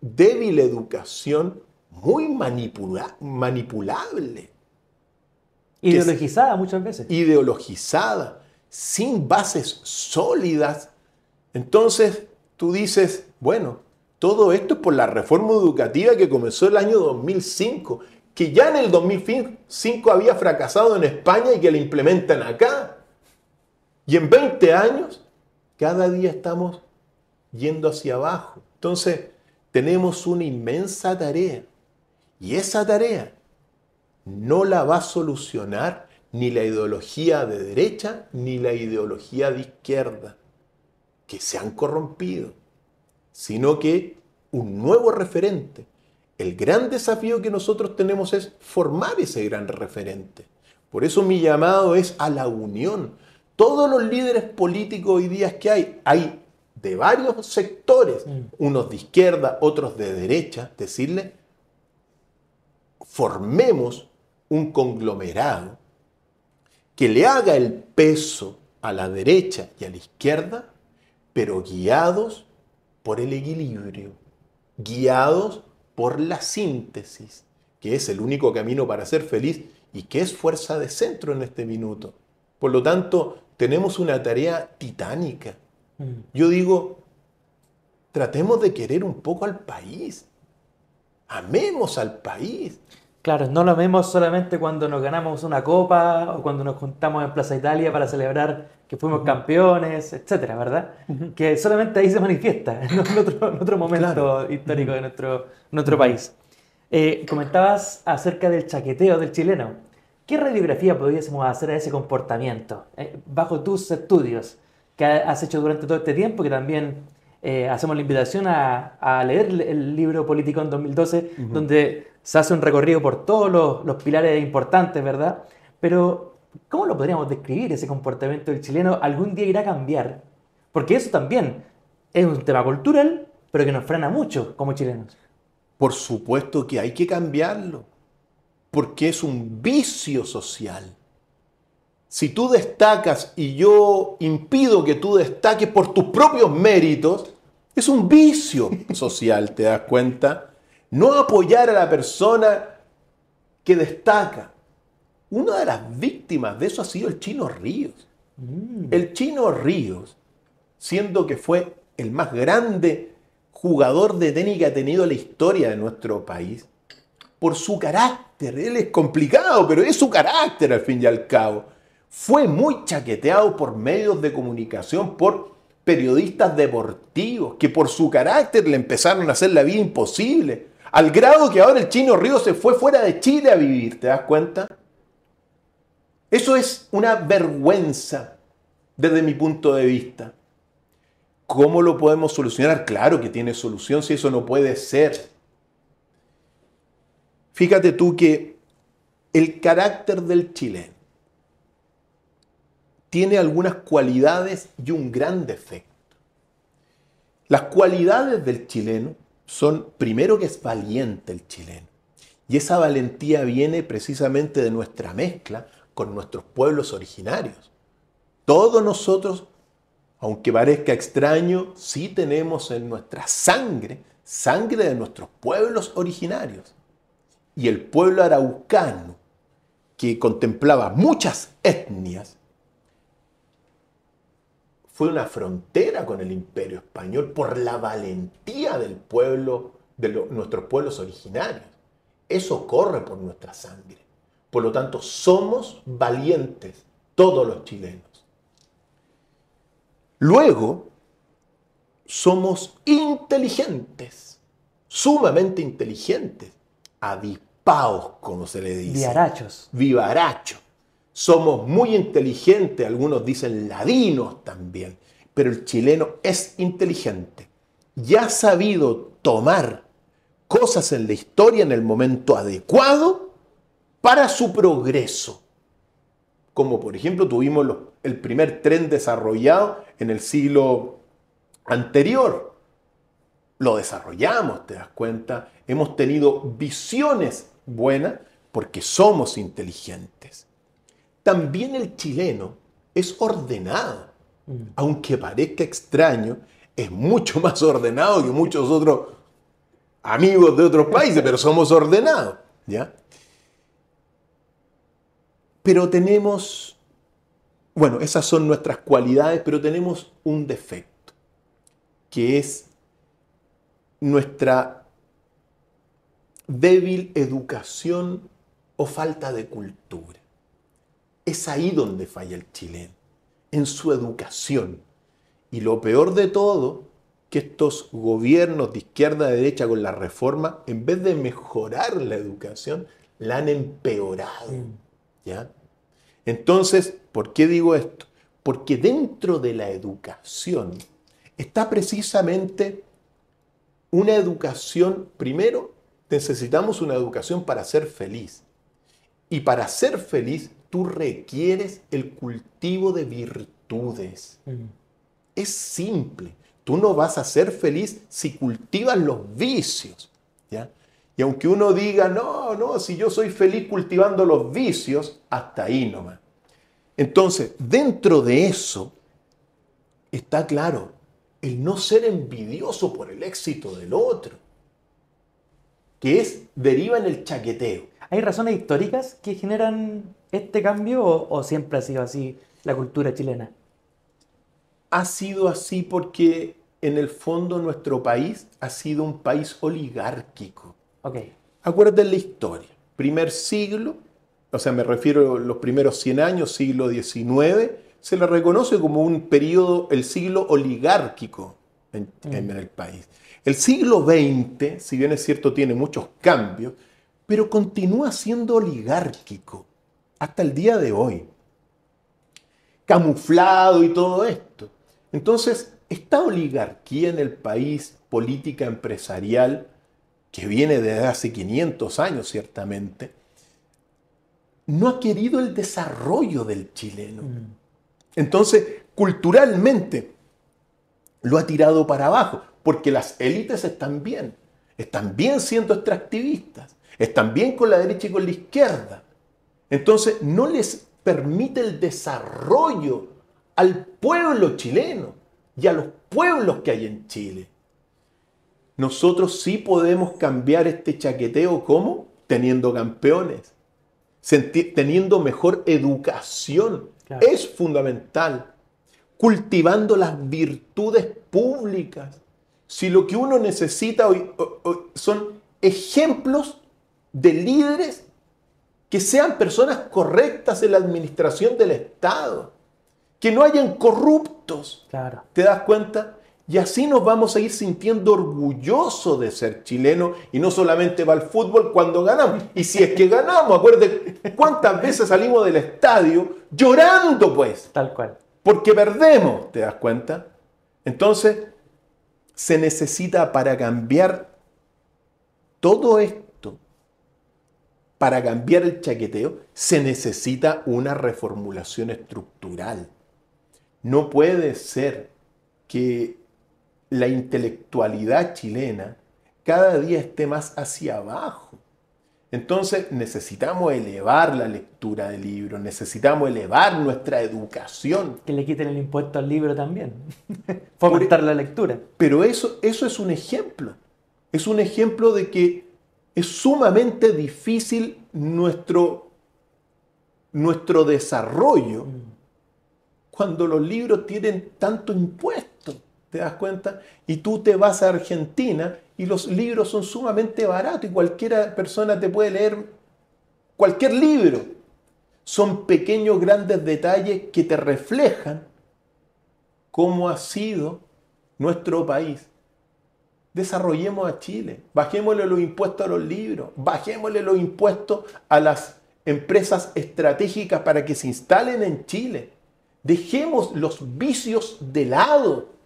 S2: débil educación, muy manipulable.
S1: Ideologizada muchas veces.
S2: Ideologizada, sin bases sólidas. Entonces tú dices, bueno, todo esto es por la reforma educativa que comenzó el año 2005, que ya en el 2005 había fracasado en España y que la implementan acá. Y en 20 años, cada día estamos yendo hacia abajo. Entonces, tenemos una inmensa tarea. Y esa tarea no la va a solucionar ni la ideología de derecha ni la ideología de izquierda, que se han corrompido, sino que un nuevo referente. El gran desafío que nosotros tenemos es formar ese gran referente. Por eso mi llamado es a la unión. Todos los líderes políticos hoy día que hay de varios sectores, unos de izquierda, otros de derecha, decirle, formemos un conglomerado que le haga el peso a la derecha y a la izquierda, pero guiados por el equilibrio, guiados por la síntesis, que es el único camino para ser feliz y que es fuerza de centro en este minuto. Por lo tanto, tenemos una tarea titánica. Yo digo, tratemos de querer un poco al país. Amemos al país.
S1: Claro, no lo vemos solamente cuando nos ganamos una copa o cuando nos juntamos en Plaza Italia para celebrar que fuimos campeones, etcétera, ¿verdad? Que solamente ahí se manifiesta, en otro momento histórico de nuestro país. Comentabas acerca del chaqueteo del chileno. ¿Qué radiografía podríamos hacer a ese comportamiento bajo tus estudios que has hecho durante todo este tiempo? Que también hacemos la invitación a leer el libro Político en 2012, donde se hace un recorrido por todos los pilares importantes, ¿verdad? Pero, ¿cómo lo podríamos describir ese comportamiento del chileno? ¿Algún día irá a cambiar? Porque eso también es un tema cultural, pero que nos frena mucho como chilenos.
S2: Por supuesto que hay que cambiarlo, porque es un vicio social. Si tú destacas y yo impido que tú destaques por tus propios méritos, es un vicio social, ¿te das cuenta? No apoyar a la persona que destaca. Una de las víctimas de eso ha sido el Chino Ríos. El Chino Ríos, siendo que fue el más grande jugador de tenis que ha tenido la historia de nuestro país, por su carácter, él es complicado, pero es su carácter al fin y al cabo, fue muy chaqueteado por medios de comunicación, por periodistas deportivos, que por su carácter le empezaron a hacer la vida imposible, al grado que ahora el Chino Ríos se fue fuera de Chile a vivir, ¿te das cuenta? Eso es una vergüenza desde mi punto de vista. ¿Cómo lo podemos solucionar? Claro que tiene solución, si eso no puede ser. Fíjate tú que el carácter del chileno tiene algunas cualidades y un gran defecto. Las cualidades del chileno son, primero, que es valiente el chileno. Y esa valentía viene precisamente de nuestra mezcla con nuestros pueblos originarios. Todos nosotros, aunque parezca extraño, sí tenemos en nuestra sangre, sangre de nuestros pueblos originarios. Y el pueblo araucano, que contemplaba muchas etnias, fue una frontera con el Imperio Español por la valentía del pueblo, nuestros pueblos originarios. Eso corre por nuestra sangre. Por lo tanto, somos valientes, todos los chilenos. Luego, somos inteligentes, sumamente inteligentes, avispaos, como se le dice.
S1: Vivarachos.
S2: Vivarachos. Somos muy inteligentes, algunos dicen ladinos también, pero el chileno es inteligente y ha sabido tomar cosas en la historia en el momento adecuado para su progreso. Como por ejemplo tuvimos el primer tren desarrollado en el siglo anterior. Lo desarrollamos, ¿te das cuenta? Hemos tenido visiones buenas porque somos inteligentes. También el chileno es ordenado. Aunque parezca extraño, es mucho más ordenado que muchos otros amigos de otros países, pero somos ordenados, ¿ya? Pero tenemos, bueno, esas son nuestras cualidades, pero tenemos un defecto, que es nuestra débil educación o falta de cultura. Es ahí donde falla el chileno, en su educación. Y lo peor de todo, que estos gobiernos de izquierda a derecha con la reforma, en vez de mejorar la educación, la han empeorado. ¿Ya? Entonces, ¿por qué digo esto? Porque dentro de la educación está precisamente una educación, primero, necesitamos una educación para ser feliz. Y para ser feliz, tú requieres el cultivo de virtudes. Es simple. Tú no vas a ser feliz si cultivas los vicios, ¿ya? Y aunque uno diga, no, si yo soy feliz cultivando los vicios, hasta ahí nomás. Entonces, dentro de eso, está claro, el no ser envidioso por el éxito del otro, que deriva en el chaqueteo.
S1: ¿Hay razones históricas que generan este cambio o siempre ha sido así la cultura chilena?
S2: Ha sido así porque en el fondo nuestro país ha sido un país oligárquico.
S1: Okay.
S2: Acuérdate la historia. Primer siglo, o sea, me refiero a los primeros 100 años, siglo XIX, se le reconoce como un periodo, el siglo oligárquico en el país. El siglo XX, si bien es cierto, tiene muchos cambios, pero continúa siendo oligárquico hasta el día de hoy. Camuflado y todo esto. Entonces, esta oligarquía en el país, política empresarial, que viene desde hace 500 años ciertamente, no ha querido el desarrollo del chileno. Entonces, culturalmente, lo ha tirado para abajo, porque las élites están bien siendo extractivistas, están bien con la derecha y con la izquierda. Entonces, no les permite el desarrollo al pueblo chileno y a los pueblos que hay en Chile. Nosotros sí podemos cambiar este chaqueteo, ¿cómo? Teniendo campeones, teniendo mejor educación. Claro. Es fundamental. Cultivando las virtudes públicas. Si lo que uno necesita hoy son ejemplos de líderes que sean personas correctas en la administración del Estado, que no hayan corruptos.
S1: Claro.
S2: ¿Te das cuenta? Y así nos vamos a ir sintiendo orgullosos de ser chilenos y no solamente va al fútbol cuando ganamos. Y si es que ganamos, acuérdate, ¿cuántas veces salimos del estadio llorando, pues?
S1: Tal cual.
S2: Porque perdemos, ¿te das cuenta? Entonces, se necesita para cambiar todo esto, para cambiar el chaqueteo, se necesita una reformulación estructural. No puede ser que la intelectualidad chilena cada día esté más hacia abajo. Entonces necesitamos elevar la lectura de libros, necesitamos elevar nuestra educación.
S1: Que le quiten el impuesto al libro también. Fomentar la lectura.
S2: Pero eso es un ejemplo. Es un ejemplo de que es sumamente difícil nuestro desarrollo cuando los libros tienen tanto impuesto. ¿Te das cuenta? Y tú te vas a Argentina y los libros son sumamente baratos y cualquier persona te puede leer cualquier libro. Son pequeños, grandes detalles que te reflejan cómo ha sido nuestro país. Desarrollemos a Chile, bajémosle los impuestos a los libros, bajémosle los impuestos a las empresas estratégicas para que se instalen en Chile. Dejemos los vicios de lado.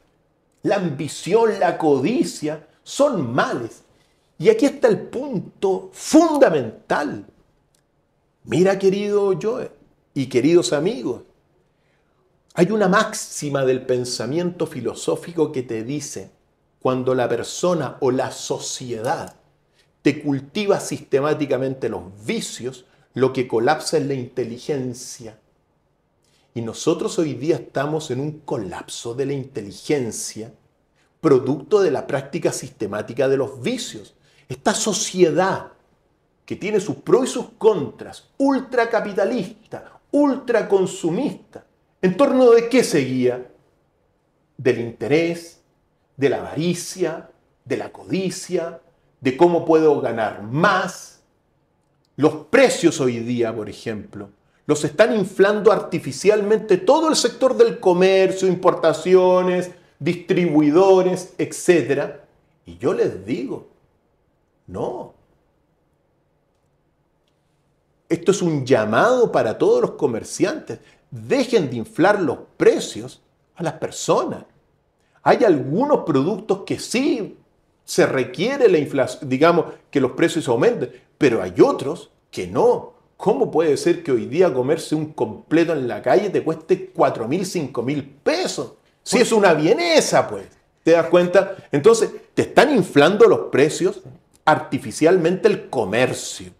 S2: La ambición, la codicia son males. Y aquí está el punto fundamental. Mira, querido Joe y queridos amigos, hay una máxima del pensamiento filosófico que te dice: cuando la persona o la sociedad te cultiva sistemáticamente los vicios, lo que colapsa es la inteligencia. Y nosotros hoy día estamos en un colapso de la inteligencia, producto de la práctica sistemática de los vicios. Esta sociedad que tiene sus pros y sus contras, ultracapitalista, ultraconsumista, ¿en torno de qué se guía? Del interés, de la avaricia, de la codicia, de cómo puedo ganar más. Los precios hoy día, por ejemplo, los están inflando artificialmente todo el sector del comercio, importaciones, distribuidores, etc. Y yo les digo, no. Esto es un llamado para todos los comerciantes. Dejen de inflar los precios a las personas. Hay algunos productos que sí se requiere la inflación, digamos, que los precios aumenten, pero hay otros que no. ¿Cómo puede ser que hoy día comerse un completo en la calle te cueste 4.000, 5.000 pesos? Si es una vienesa, pues. ¿Te das cuenta? Entonces, te están inflando los precios artificialmente el comercio.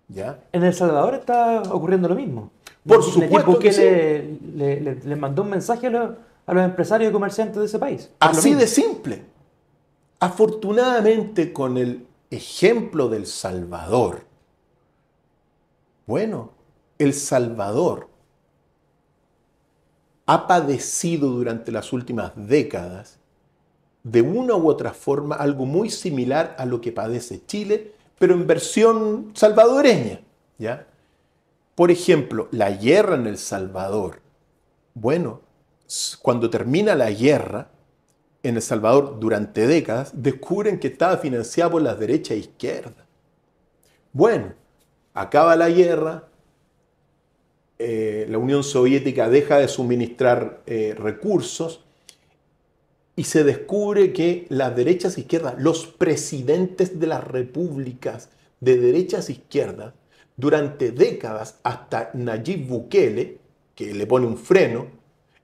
S2: ¿Ya?
S1: En El Salvador está ocurriendo lo mismo.
S2: Por supuesto que
S1: sí. Le mandó un mensaje a los empresarios y comerciantes de ese país.
S2: Así de simple. Afortunadamente, con el ejemplo del Salvador, bueno, El Salvador ha padecido durante las últimas décadas, de una u otra forma, algo muy similar a lo que padece Chile, pero en versión salvadoreña, ¿ya? Por ejemplo, la guerra en El Salvador. Bueno, cuando termina la guerra en El Salvador durante décadas, descubren que estaba financiada por las derechas e izquierdas. Bueno, acaba la guerra, la Unión Soviética deja de suministrar recursos y se descubre que las derechas e izquierdas, los presidentes de las repúblicas de derechas e izquierdas, durante décadas, hasta Nayib Bukele, que le pone un freno,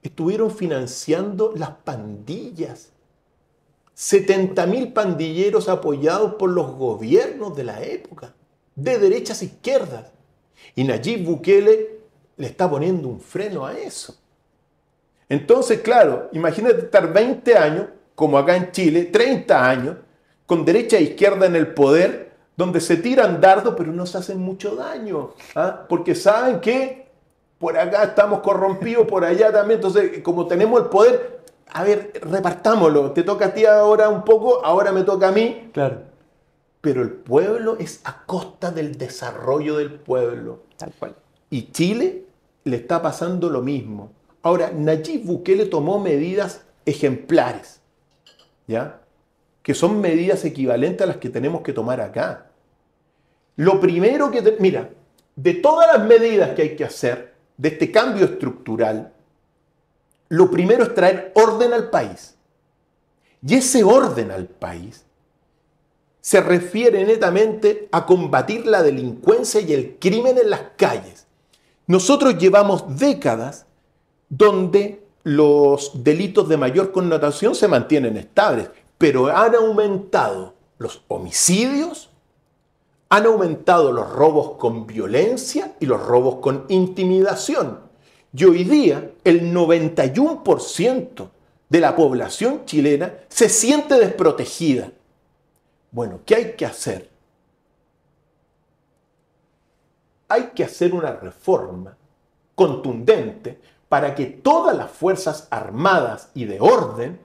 S2: estuvieron financiando las pandillas. 70.000 pandilleros apoyados por los gobiernos de la época, de derechas e izquierdas. Y Nayib Bukele le está poniendo un freno a eso. Entonces, claro, imagínate estar 20 años, como acá en Chile, 30 años, con derecha e izquierda en el poder, donde se tiran dardos, pero no se hacen mucho daño. ¿Ah? Porque saben que por acá estamos corrompidos, por allá también. Entonces, como tenemos el poder, a ver, repartámoslo. Te toca a ti ahora un poco, ahora me toca a mí.
S1: Claro.
S2: Pero el pueblo es a costa del desarrollo del pueblo.
S1: Tal cual.
S2: Y Chile le está pasando lo mismo. Ahora, Nayib Bukele tomó medidas ejemplares, ¿ya? Que son medidas equivalentes a las que tenemos que tomar acá. Lo primero que... Mira, de todas las medidas que hay que hacer, de este cambio estructural, lo primero es traer orden al país. Y ese orden al país se refiere netamente a combatir la delincuencia y el crimen en las calles. Nosotros llevamos décadas donde los delitos de mayor connotación se mantienen estables, pero han aumentado los homicidios, han aumentado los robos con violencia y los robos con intimidación. Y hoy día el 91% de la población chilena se siente desprotegida. Bueno, ¿qué hay que hacer? Hay que hacer una reforma contundente para que todas las fuerzas armadas y de orden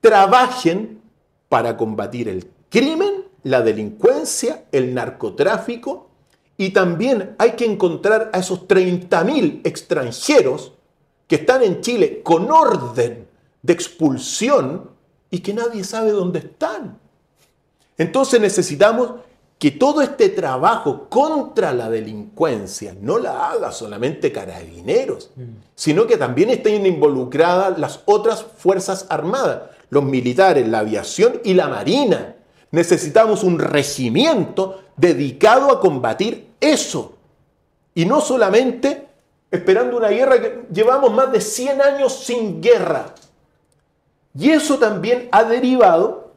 S2: trabajen para combatir el crimen, la delincuencia, el narcotráfico, y también hay que encontrar a esos 30.000 extranjeros que están en Chile con orden de expulsión y que nadie sabe dónde están. Entonces necesitamos que todo este trabajo contra la delincuencia no la haga solamente Carabineros, sino que también estén involucradas las otras fuerzas armadas, los militares, la aviación y la marina. Necesitamos un regimiento dedicado a combatir eso. Y no solamente esperando una guerra, que llevamos más de 100 años sin guerra. Y eso también ha derivado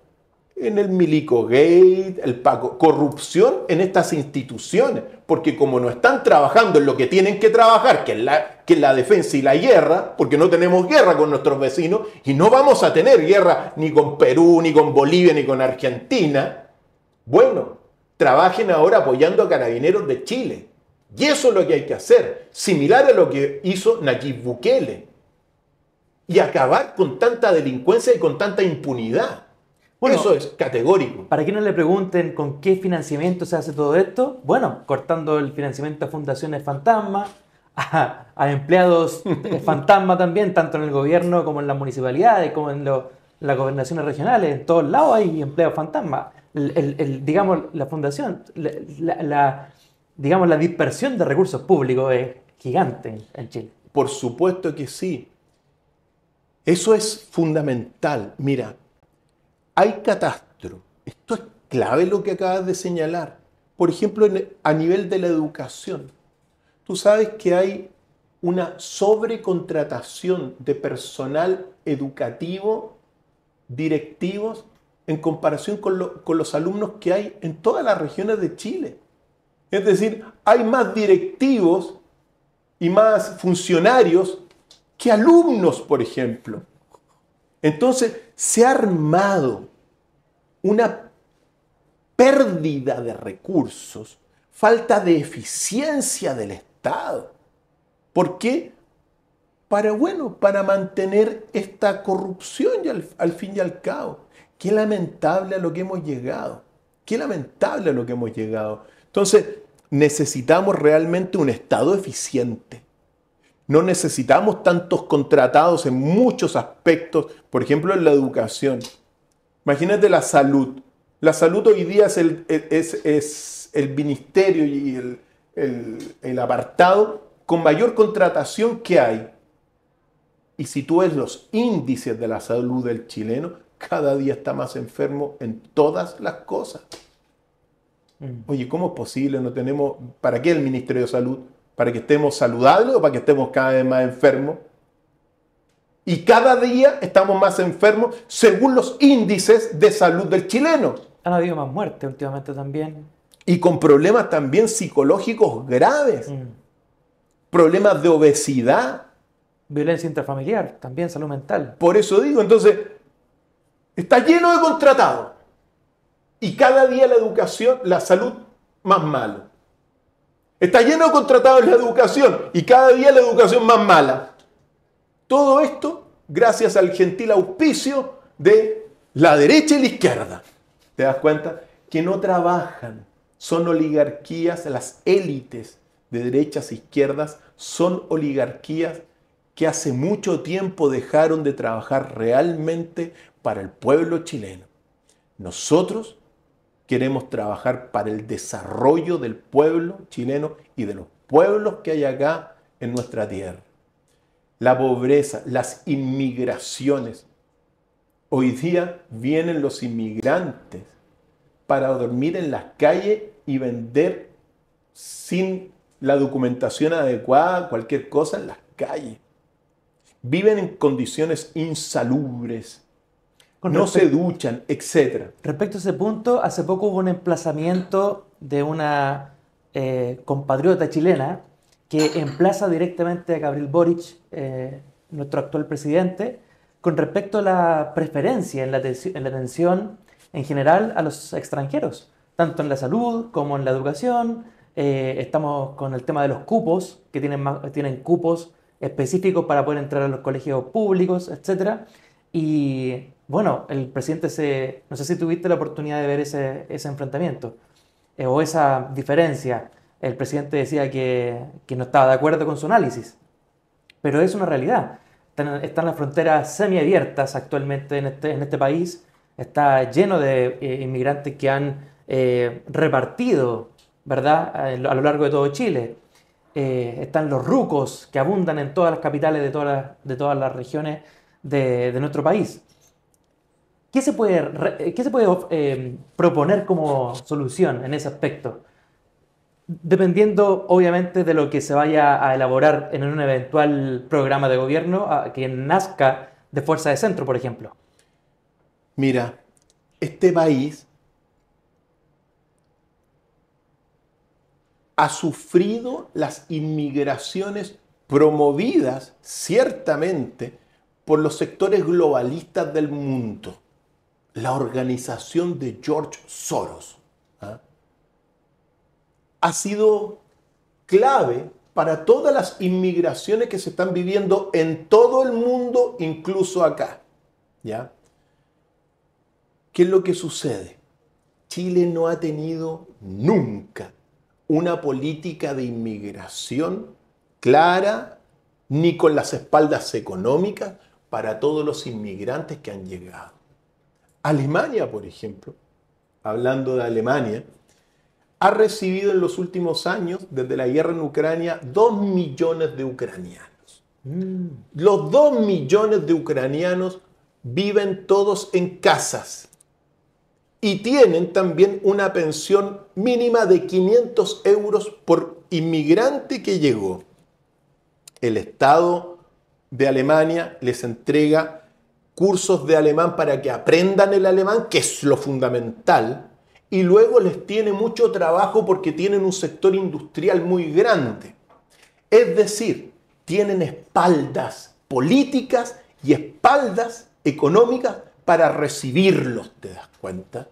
S2: en el Milicogate, el Paco, corrupción en estas instituciones, porque como no están trabajando en lo que tienen que trabajar, que es la defensa y la guerra, porque no tenemos guerra con nuestros vecinos, y no vamos a tener guerra ni con Perú, ni con Bolivia, ni con Argentina, bueno, trabajen ahora apoyando a Carabineros de Chile. Y eso es lo que hay que hacer, similar a lo que hizo Nayib Bukele, y acabar con tanta delincuencia y con tanta impunidad. Bueno, eso es categórico.
S1: Para que no le pregunten con qué financiamiento se hace todo esto, bueno, cortando el financiamiento a fundaciones fantasma, a empleados fantasma también, tanto en el gobierno como en las municipalidades, como en las gobernaciones regionales, en todos lados hay empleados fantasma. Digamos, la fundación, digamos, la dispersión de recursos públicos es gigante en Chile.
S2: Por supuesto que sí. Eso es fundamental. Mira, hay catastro. Esto es clave lo que acabas de señalar. Por ejemplo, a nivel de la educación. Tú sabes que hay una sobrecontratación de personal educativo, directivos, en comparación con los alumnos que hay en todas las regiones de Chile. Es decir, hay más directivos y más funcionarios que alumnos, por ejemplo. Entonces, se ha armado una pérdida de recursos, falta de eficiencia del Estado. ¿Por qué? Para mantener esta corrupción y al fin y al cabo. Qué lamentable a lo que hemos llegado. Qué lamentable a lo que hemos llegado. Entonces, necesitamos realmente un Estado eficiente. No necesitamos tantos contratados en muchos aspectos, por ejemplo en la educación. Imagínate la salud. La salud hoy día es el ministerio y el apartado con mayor contratación que hay. Y si tú ves los índices de la salud del chileno, cada día está más enfermo en todas las cosas. Oye, ¿cómo es posible? No tenemos, ¿para qué el Ministerio de Salud? ¿Para que estemos saludables o para que estemos cada vez más enfermos? Y cada día estamos más enfermos según los índices de salud del chileno.
S1: Han habido más muertes últimamente también.
S2: Y con problemas también psicológicos graves. Problemas de obesidad.
S1: Violencia intrafamiliar, también salud mental.
S2: Por eso digo, entonces, está lleno de contratados. Y cada día la educación, la salud, más malo. Está lleno de contratados en la educación y cada día la educación más mala. Todo esto gracias al gentil auspicio de la derecha y la izquierda. ¿Te das cuenta? Que no trabajan. Son oligarquías, las élites de derechas e izquierdas son oligarquías que hace mucho tiempo dejaron de trabajar realmente para el pueblo chileno. Nosotros queremos trabajar para el desarrollo del pueblo chileno y de los pueblos que hay acá en nuestra tierra. La pobreza, las inmigraciones. Hoy día vienen los inmigrantes para dormir en las calles y vender sin la documentación adecuada cualquier cosa en las calles. viven en condiciones insalubres,
S1: Con
S2: no se
S1: respecto,
S2: duchan, etc.
S1: respecto a ese punto, hace poco hubo un emplazamiento de una compatriota chilena que emplaza directamente a Gabriel Boric, nuestro actual presidente, con respecto a la preferencia en la atención en general a los extranjeros, tanto en la salud como en la educación. Estamos con el tema de los cupos, que tienen cupos específicos para poder entrar a los colegios públicos, etcétera. Y bueno, el presidente no sé si tuviste la oportunidad de ver ese enfrentamiento o esa diferencia. El presidente decía que no estaba de acuerdo con su análisis, pero es una realidad. Están las fronteras semiabiertas actualmente en este país. Está lleno de inmigrantes que han repartido, ¿verdad?, a lo largo de todo Chile. Están los rucos que abundan en todas las capitales de todas las regiones de nuestro país. ¿Qué se puede proponer como solución en ese aspecto? Dependiendo, obviamente, de lo que se vaya a elaborar en un eventual programa de gobierno que nazca de Fuerza de Centro, por ejemplo.
S2: Mira, este país ha sufrido las inmigraciones promovidas ciertamente por los sectores globalistas del mundo. La organización de George Soros, ¿ah?, ha sido clave para todas las inmigraciones que se están viviendo en todo el mundo, incluso acá, ¿ya? ¿Qué es lo que sucede? Chile no ha tenido nunca una política de inmigración clara, ni con las espaldas económicas para todos los inmigrantes que han llegado. Alemania, por ejemplo, hablando de Alemania, ha recibido en los últimos años, desde la guerra en Ucrania, 2 millones de ucranianos. Los 2 millones de ucranianos viven todos en casas y tienen también una pensión mínima de 500 euros por inmigrante que llegó. El Estado de Alemania les entrega cursos de alemán para que aprendan el alemán, que es lo fundamental, y luego les tiene mucho trabajo porque tienen un sector industrial muy grande. Es decir, tienen espaldas políticas y espaldas económicas para recibirlos, ¿te das cuenta?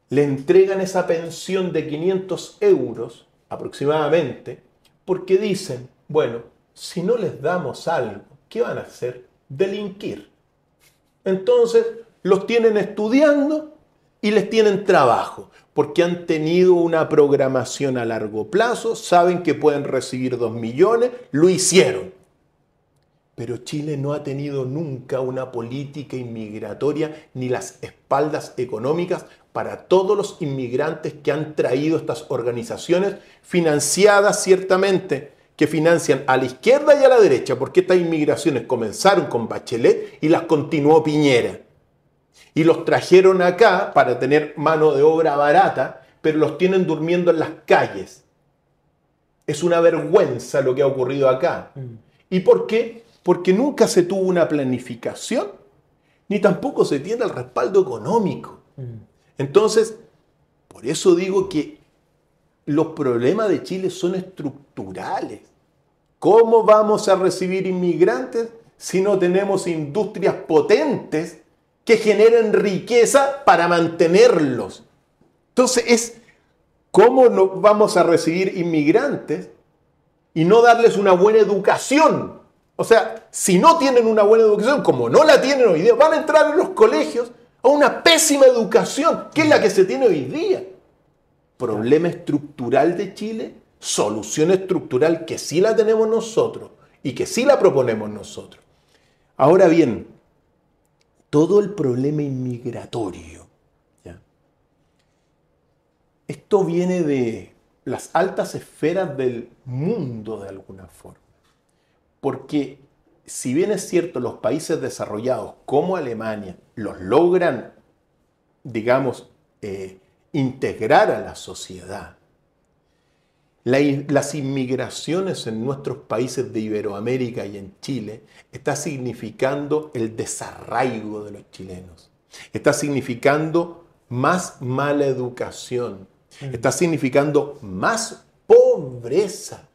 S2: Le entregan esa pensión de 500 euros aproximadamente porque dicen, bueno, si no les damos algo, ¿qué van a hacer? Delinquir. Entonces los tienen estudiando y les tienen trabajo, porque han tenido una programación a largo plazo, saben que pueden recibir 2 millones, lo hicieron. Pero Chile no ha tenido nunca una política inmigratoria ni las espaldas económicas para todos los inmigrantes que han traído estas organizaciones, financiadas ciertamente, que financian a la izquierda y a la derecha, porque estas inmigraciones comenzaron con Bachelet y las continuó Piñera. Y los trajeron acá para tener mano de obra barata, pero los tienen durmiendo en las calles. Es una vergüenza lo que ha ocurrido acá. ¿Y por qué? Porque nunca se tuvo una planificación, ni tampoco se tiene el respaldo económico. Entonces, por eso digo que los problemas de Chile son estructurales. ¿Cómo vamos a recibir inmigrantes si no tenemos industrias potentes que generen riqueza para mantenerlos? Entonces, ¿cómo no vamos a recibir inmigrantes y no darles una buena educación? O sea, si no tienen una buena educación, como no la tienen hoy día, van a entrar en los colegios a una pésima educación, que es la que se tiene hoy día. Problema estructural de Chile, solución estructural que sí la tenemos nosotros y que sí la proponemos nosotros. Ahora bien, todo el problema inmigratorio, ¿ya?, esto viene de las altas esferas del mundo de alguna forma. Porque si bien es cierto, los países desarrollados como Alemania los logran, digamos, integrar a la sociedad, Las inmigraciones en nuestros países de Iberoamérica y en Chile está significando el desarraigo de los chilenos. Está significando más mala educación. Está significando más pobreza,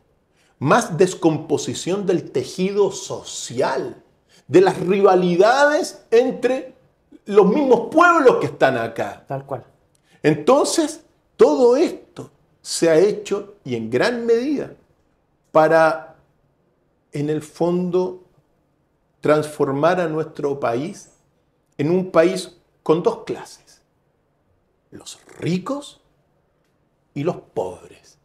S2: más descomposición del tejido social, de las rivalidades entre los mismos pueblos que están acá.
S1: Tal cual.
S2: Entonces, todo esto se ha hecho, y en gran medida, para, en el fondo, transformar a nuestro país en un país con dos clases: los ricos y los pobres.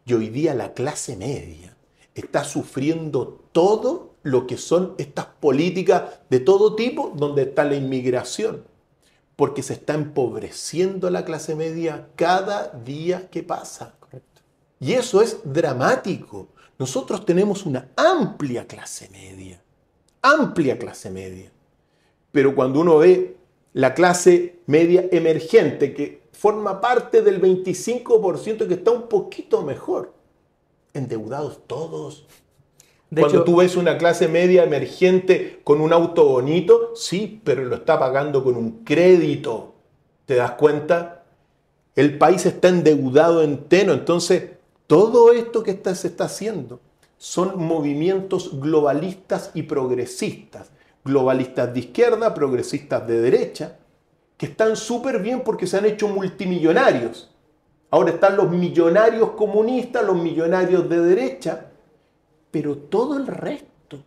S2: Y hoy día la clase media está sufriendo todo lo que son estas políticas de todo tipo, donde está la inmigración, porque se está empobreciendo la clase media cada día que pasa.
S1: Correcto.
S2: Y eso es dramático. Nosotros tenemos una amplia clase media, pero cuando uno ve la clase media emergente, que forma parte del 25% que está un poquito mejor, endeudados todos. Cuando tú ves una clase media emergente con un auto bonito, sí, pero lo está pagando con un crédito. ¿Te das cuenta? El país está endeudado entero. Entonces, todo esto que se está haciendo son movimientos globalistas y progresistas. Globalistas de izquierda, progresistas de derecha, que están súper bien porque se han hecho multimillonarios. Ahora están los millonarios comunistas, los millonarios de derecha, pero todo el resto,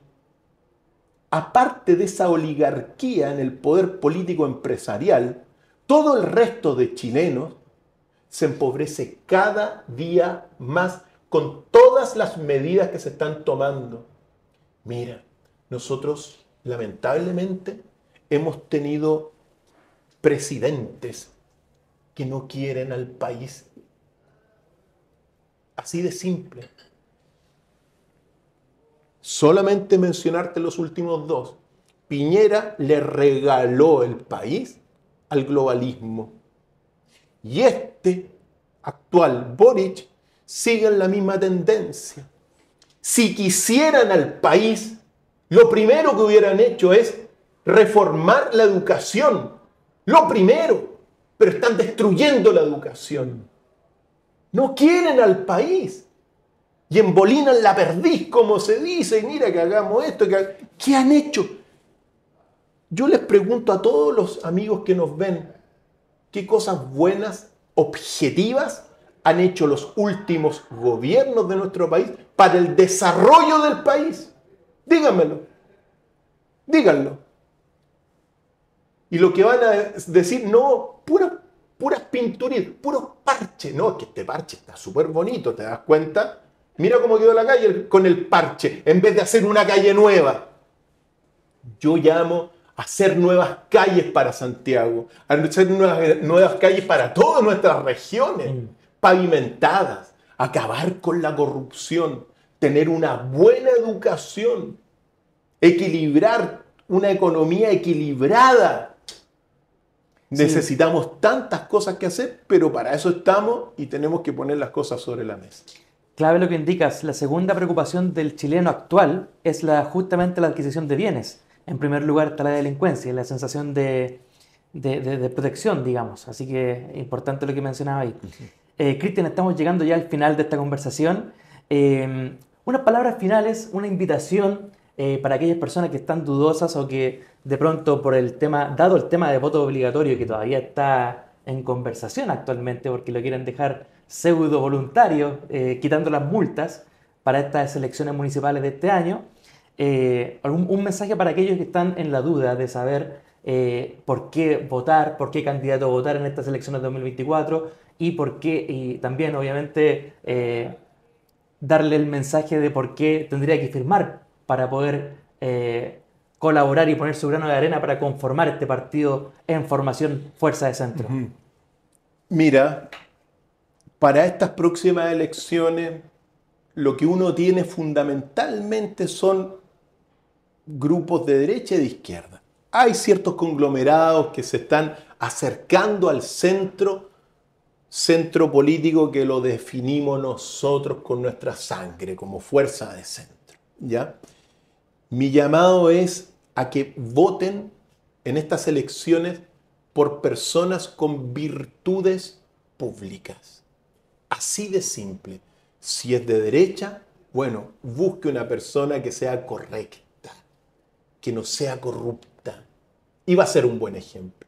S2: aparte de esa oligarquía en el poder político empresarial, todo el resto de chilenos se empobrece cada día más con todas las medidas que se están tomando. Mira, nosotros lamentablemente hemos tenido presidentes que no quieren al país. Así de simple. Solamente mencionarte los últimos dos. Piñera le regaló el país al globalismo. Y este actual Boric sigue en la misma tendencia. Si quisieran al país, lo primero que hubieran hecho es reformar la educación. Lo primero. Pero están destruyendo la educación. No quieren al país. Y embolinan la perdiz, como se dice. Mira que hagamos esto. ¿Qué han hecho? Yo les pregunto a todos los amigos que nos ven, ¿qué cosas buenas, objetivas, han hecho los últimos gobiernos de nuestro país para el desarrollo del país? Díganmelo. Díganlo. Y lo que van a decir, no, puras pinturas, puros parches. No, es que este parche está súper bonito, ¿te das cuenta? Mira cómo quedó la calle con el parche, en vez de hacer una calle nueva. Yo llamo a hacer nuevas calles para Santiago, a hacer nuevas calles para todas nuestras regiones, pavimentadas, acabar con la corrupción, tener una buena educación, equilibrar una economía equilibrada. Sí. Necesitamos tantas cosas que hacer, pero para eso estamos y tenemos que poner las cosas sobre la mesa.
S1: Clave lo que indicas. La segunda preocupación del chileno actual es justamente la adquisición de bienes. En primer lugar está la delincuencia y la sensación de protección, digamos. Así que importante lo que mencionaba ahí. Cristian, estamos llegando ya al final de esta conversación. Unas palabras finales, una invitación para aquellas personas que están dudosas o que de pronto dado el tema de voto obligatorio que todavía está en conversación actualmente porque lo quieren dejar pseudo voluntario, quitando las multas para estas elecciones municipales de este año, un mensaje para aquellos que están en la duda de saber por qué votar, por qué candidato votar en estas elecciones de 2024 y también obviamente darle el mensaje de por qué tendría que firmar para poder colaborar y poner su grano de arena para conformar este partido en formación Fuerza de Centro.
S2: Mira, para estas próximas elecciones lo que uno tiene fundamentalmente son grupos de derecha y de izquierda. Hay ciertos conglomerados que se están acercando al centro centro político que lo definimos nosotros con nuestra sangre, como fuerza de centro, ¿ya? Mi llamado es a que voten en estas elecciones por personas con virtudes públicas. Así de simple. Si es de derecha, bueno, busque una persona que sea correcta, que no sea corrupta, y va a ser un buen ejemplo.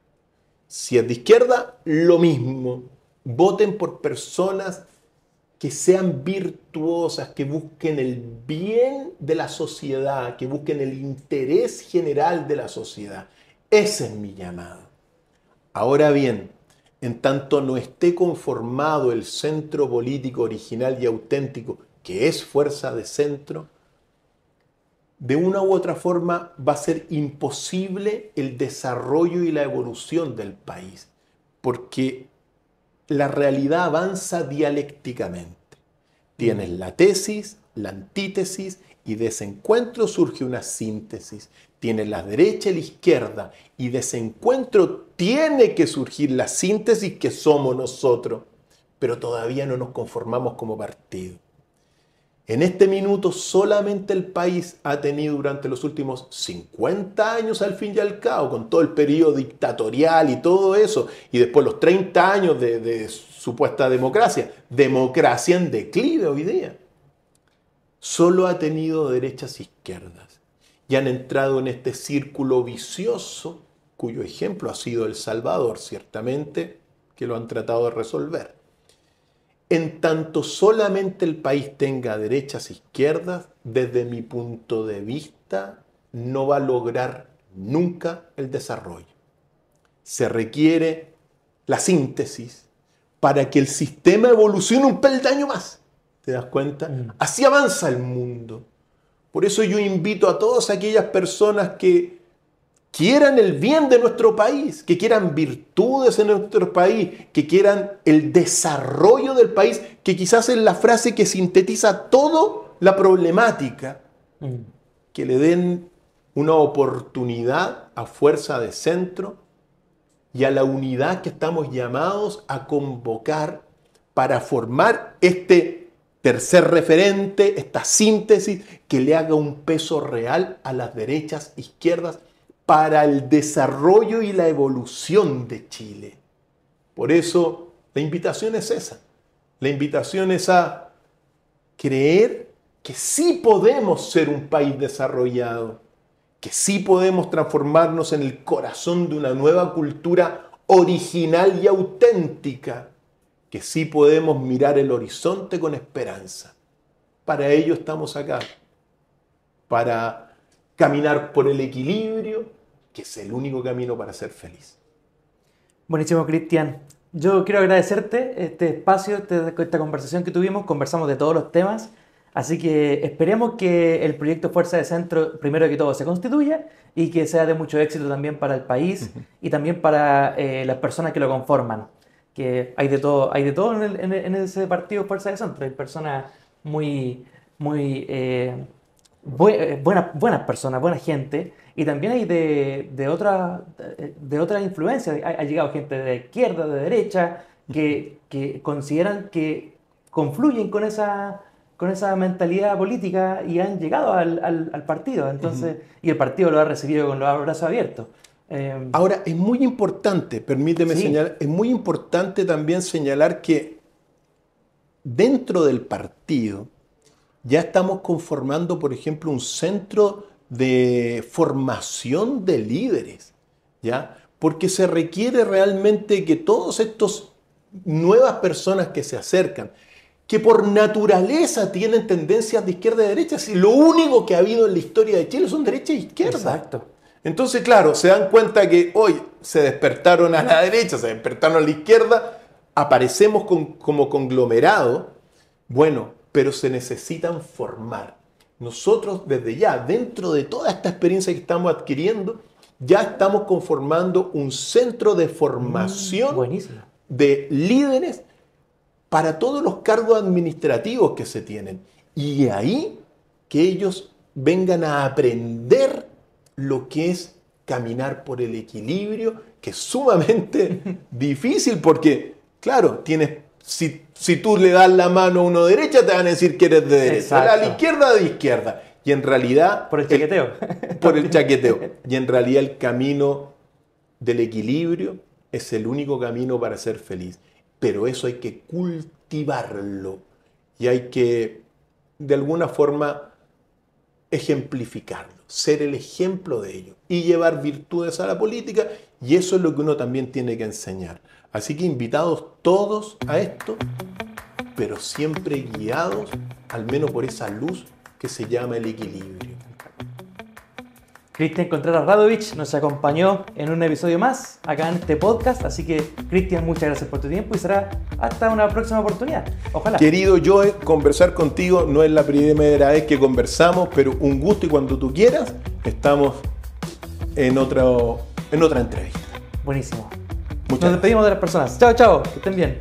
S2: Si es de izquierda, lo mismo. Voten por personas que sean virtuosas, que busquen el bien de la sociedad, que busquen el interés general de la sociedad. Ese es mi llamado. Ahora bien, en tanto no esté conformado el centro político original y auténtico, que es fuerza de centro, de una u otra forma va a ser imposible el desarrollo y la evolución del país, porque la realidad avanza dialécticamente. Tienes la tesis, la antítesis, y de ese encuentro surge una síntesis. Tienes la derecha y la izquierda, y de ese encuentro tiene que surgir la síntesis que somos nosotros, pero todavía no nos conformamos como partido. En este minuto solamente el país ha tenido durante los últimos 50 años al fin y al cabo, con todo el periodo dictatorial y todo eso, y después los 30 años de supuesta democracia en declive hoy día. Solo ha tenido derechas e izquierdas y han entrado en este círculo vicioso, cuyo ejemplo ha sido El Salvador, ciertamente, que lo han tratado de resolver. En tanto solamente el país tenga derechas e izquierdas, desde mi punto de vista, no va a lograr nunca el desarrollo. Se requiere la síntesis para que el sistema evolucione un peldaño más. ¿Te das cuenta? Así avanza el mundo. Por eso yo invito a todas aquellas personas que quieran el bien de nuestro país, que quieran virtudes en nuestro país, que quieran el desarrollo del país, que quizás es la frase que sintetiza toda la problemática, que le den una oportunidad a fuerza de centro y a la unidad que estamos llamados a convocar para formar este tercer referente, esta síntesis que le haga un peso real a las derechas, izquierdas, para el desarrollo y la evolución de Chile. Por eso la invitación es esa. La invitación es a creer que sí podemos ser un país desarrollado, que sí podemos transformarnos en el corazón de una nueva cultura original y auténtica, que sí podemos mirar el horizonte con esperanza. Para ello estamos acá, para caminar por el equilibrio, que es el único camino para ser feliz.
S1: Buenísimo, Cristian. Yo quiero agradecerte este espacio, esta conversación que tuvimos. Conversamos de todos los temas, así que esperemos que el proyecto Fuerza de Centro, primero que todo, se constituya y que sea de mucho éxito también para el país y también para las personas que lo conforman. Que hay de todo en ese partido Fuerza de Centro. Hay personas muy buenas personas, buena gente, y también hay de otra influencia. Ha llegado gente de izquierda, de derecha, que consideran que confluyen con esa mentalidad política y han llegado al partido. Entonces, y el partido lo ha recibido con los brazos abiertos.
S2: Ahora, es muy importante, permíteme señalar, es muy importante también señalar que dentro del partido ya estamos conformando, por ejemplo, un centro de formación de líderes, ¿ya? Porque se requiere realmente que todos estos nuevas personas que se acercan, que por naturaleza tienen tendencias de izquierda y derecha, si lo único que ha habido en la historia de Chile son derecha e izquierda.
S1: Exacto.
S2: Entonces, claro, se dan cuenta que hoy se despertaron a la derecha, se despertaron a la izquierda, aparecemos como conglomerado, bueno, pero se necesitan formar. Nosotros desde ya, dentro de toda esta experiencia que estamos adquiriendo, ya estamos conformando un centro de formación de líderes para todos los cargos administrativos que se tienen. Y ahí que ellos vengan a aprender lo que es caminar por el equilibrio, que es sumamente difícil porque Claro, si tú le das la mano a uno derecha, te van a decir que eres de derecha.
S1: Exacto.
S2: A la izquierda, de izquierda. Y en realidad...
S1: Por el chaqueteo.
S2: Por el chaqueteo. Y en realidad el camino del equilibrio es el único camino para ser feliz. Pero eso hay que cultivarlo. Y hay que, de alguna forma, ejemplificarlo. Ser el ejemplo de ello. Y llevar virtudes a la política. Y eso es lo que uno también tiene que enseñar. Así que invitados todos a esto, pero siempre guiados, al menos por esa luz que se llama el equilibrio.
S1: Cristian Contreras Radovich nos acompañó en un episodio más acá en este podcast, así que Cristian, muchas gracias por tu tiempo y será hasta una próxima oportunidad. Ojalá.
S2: Querido Joe, conversar contigo no es la primera vez que conversamos, pero un gusto y cuando tú quieras estamos en otra entrevista.
S1: Buenísimo.
S2: Muchas
S1: Nos despedimos de las personas. Chao, chao. Que estén bien.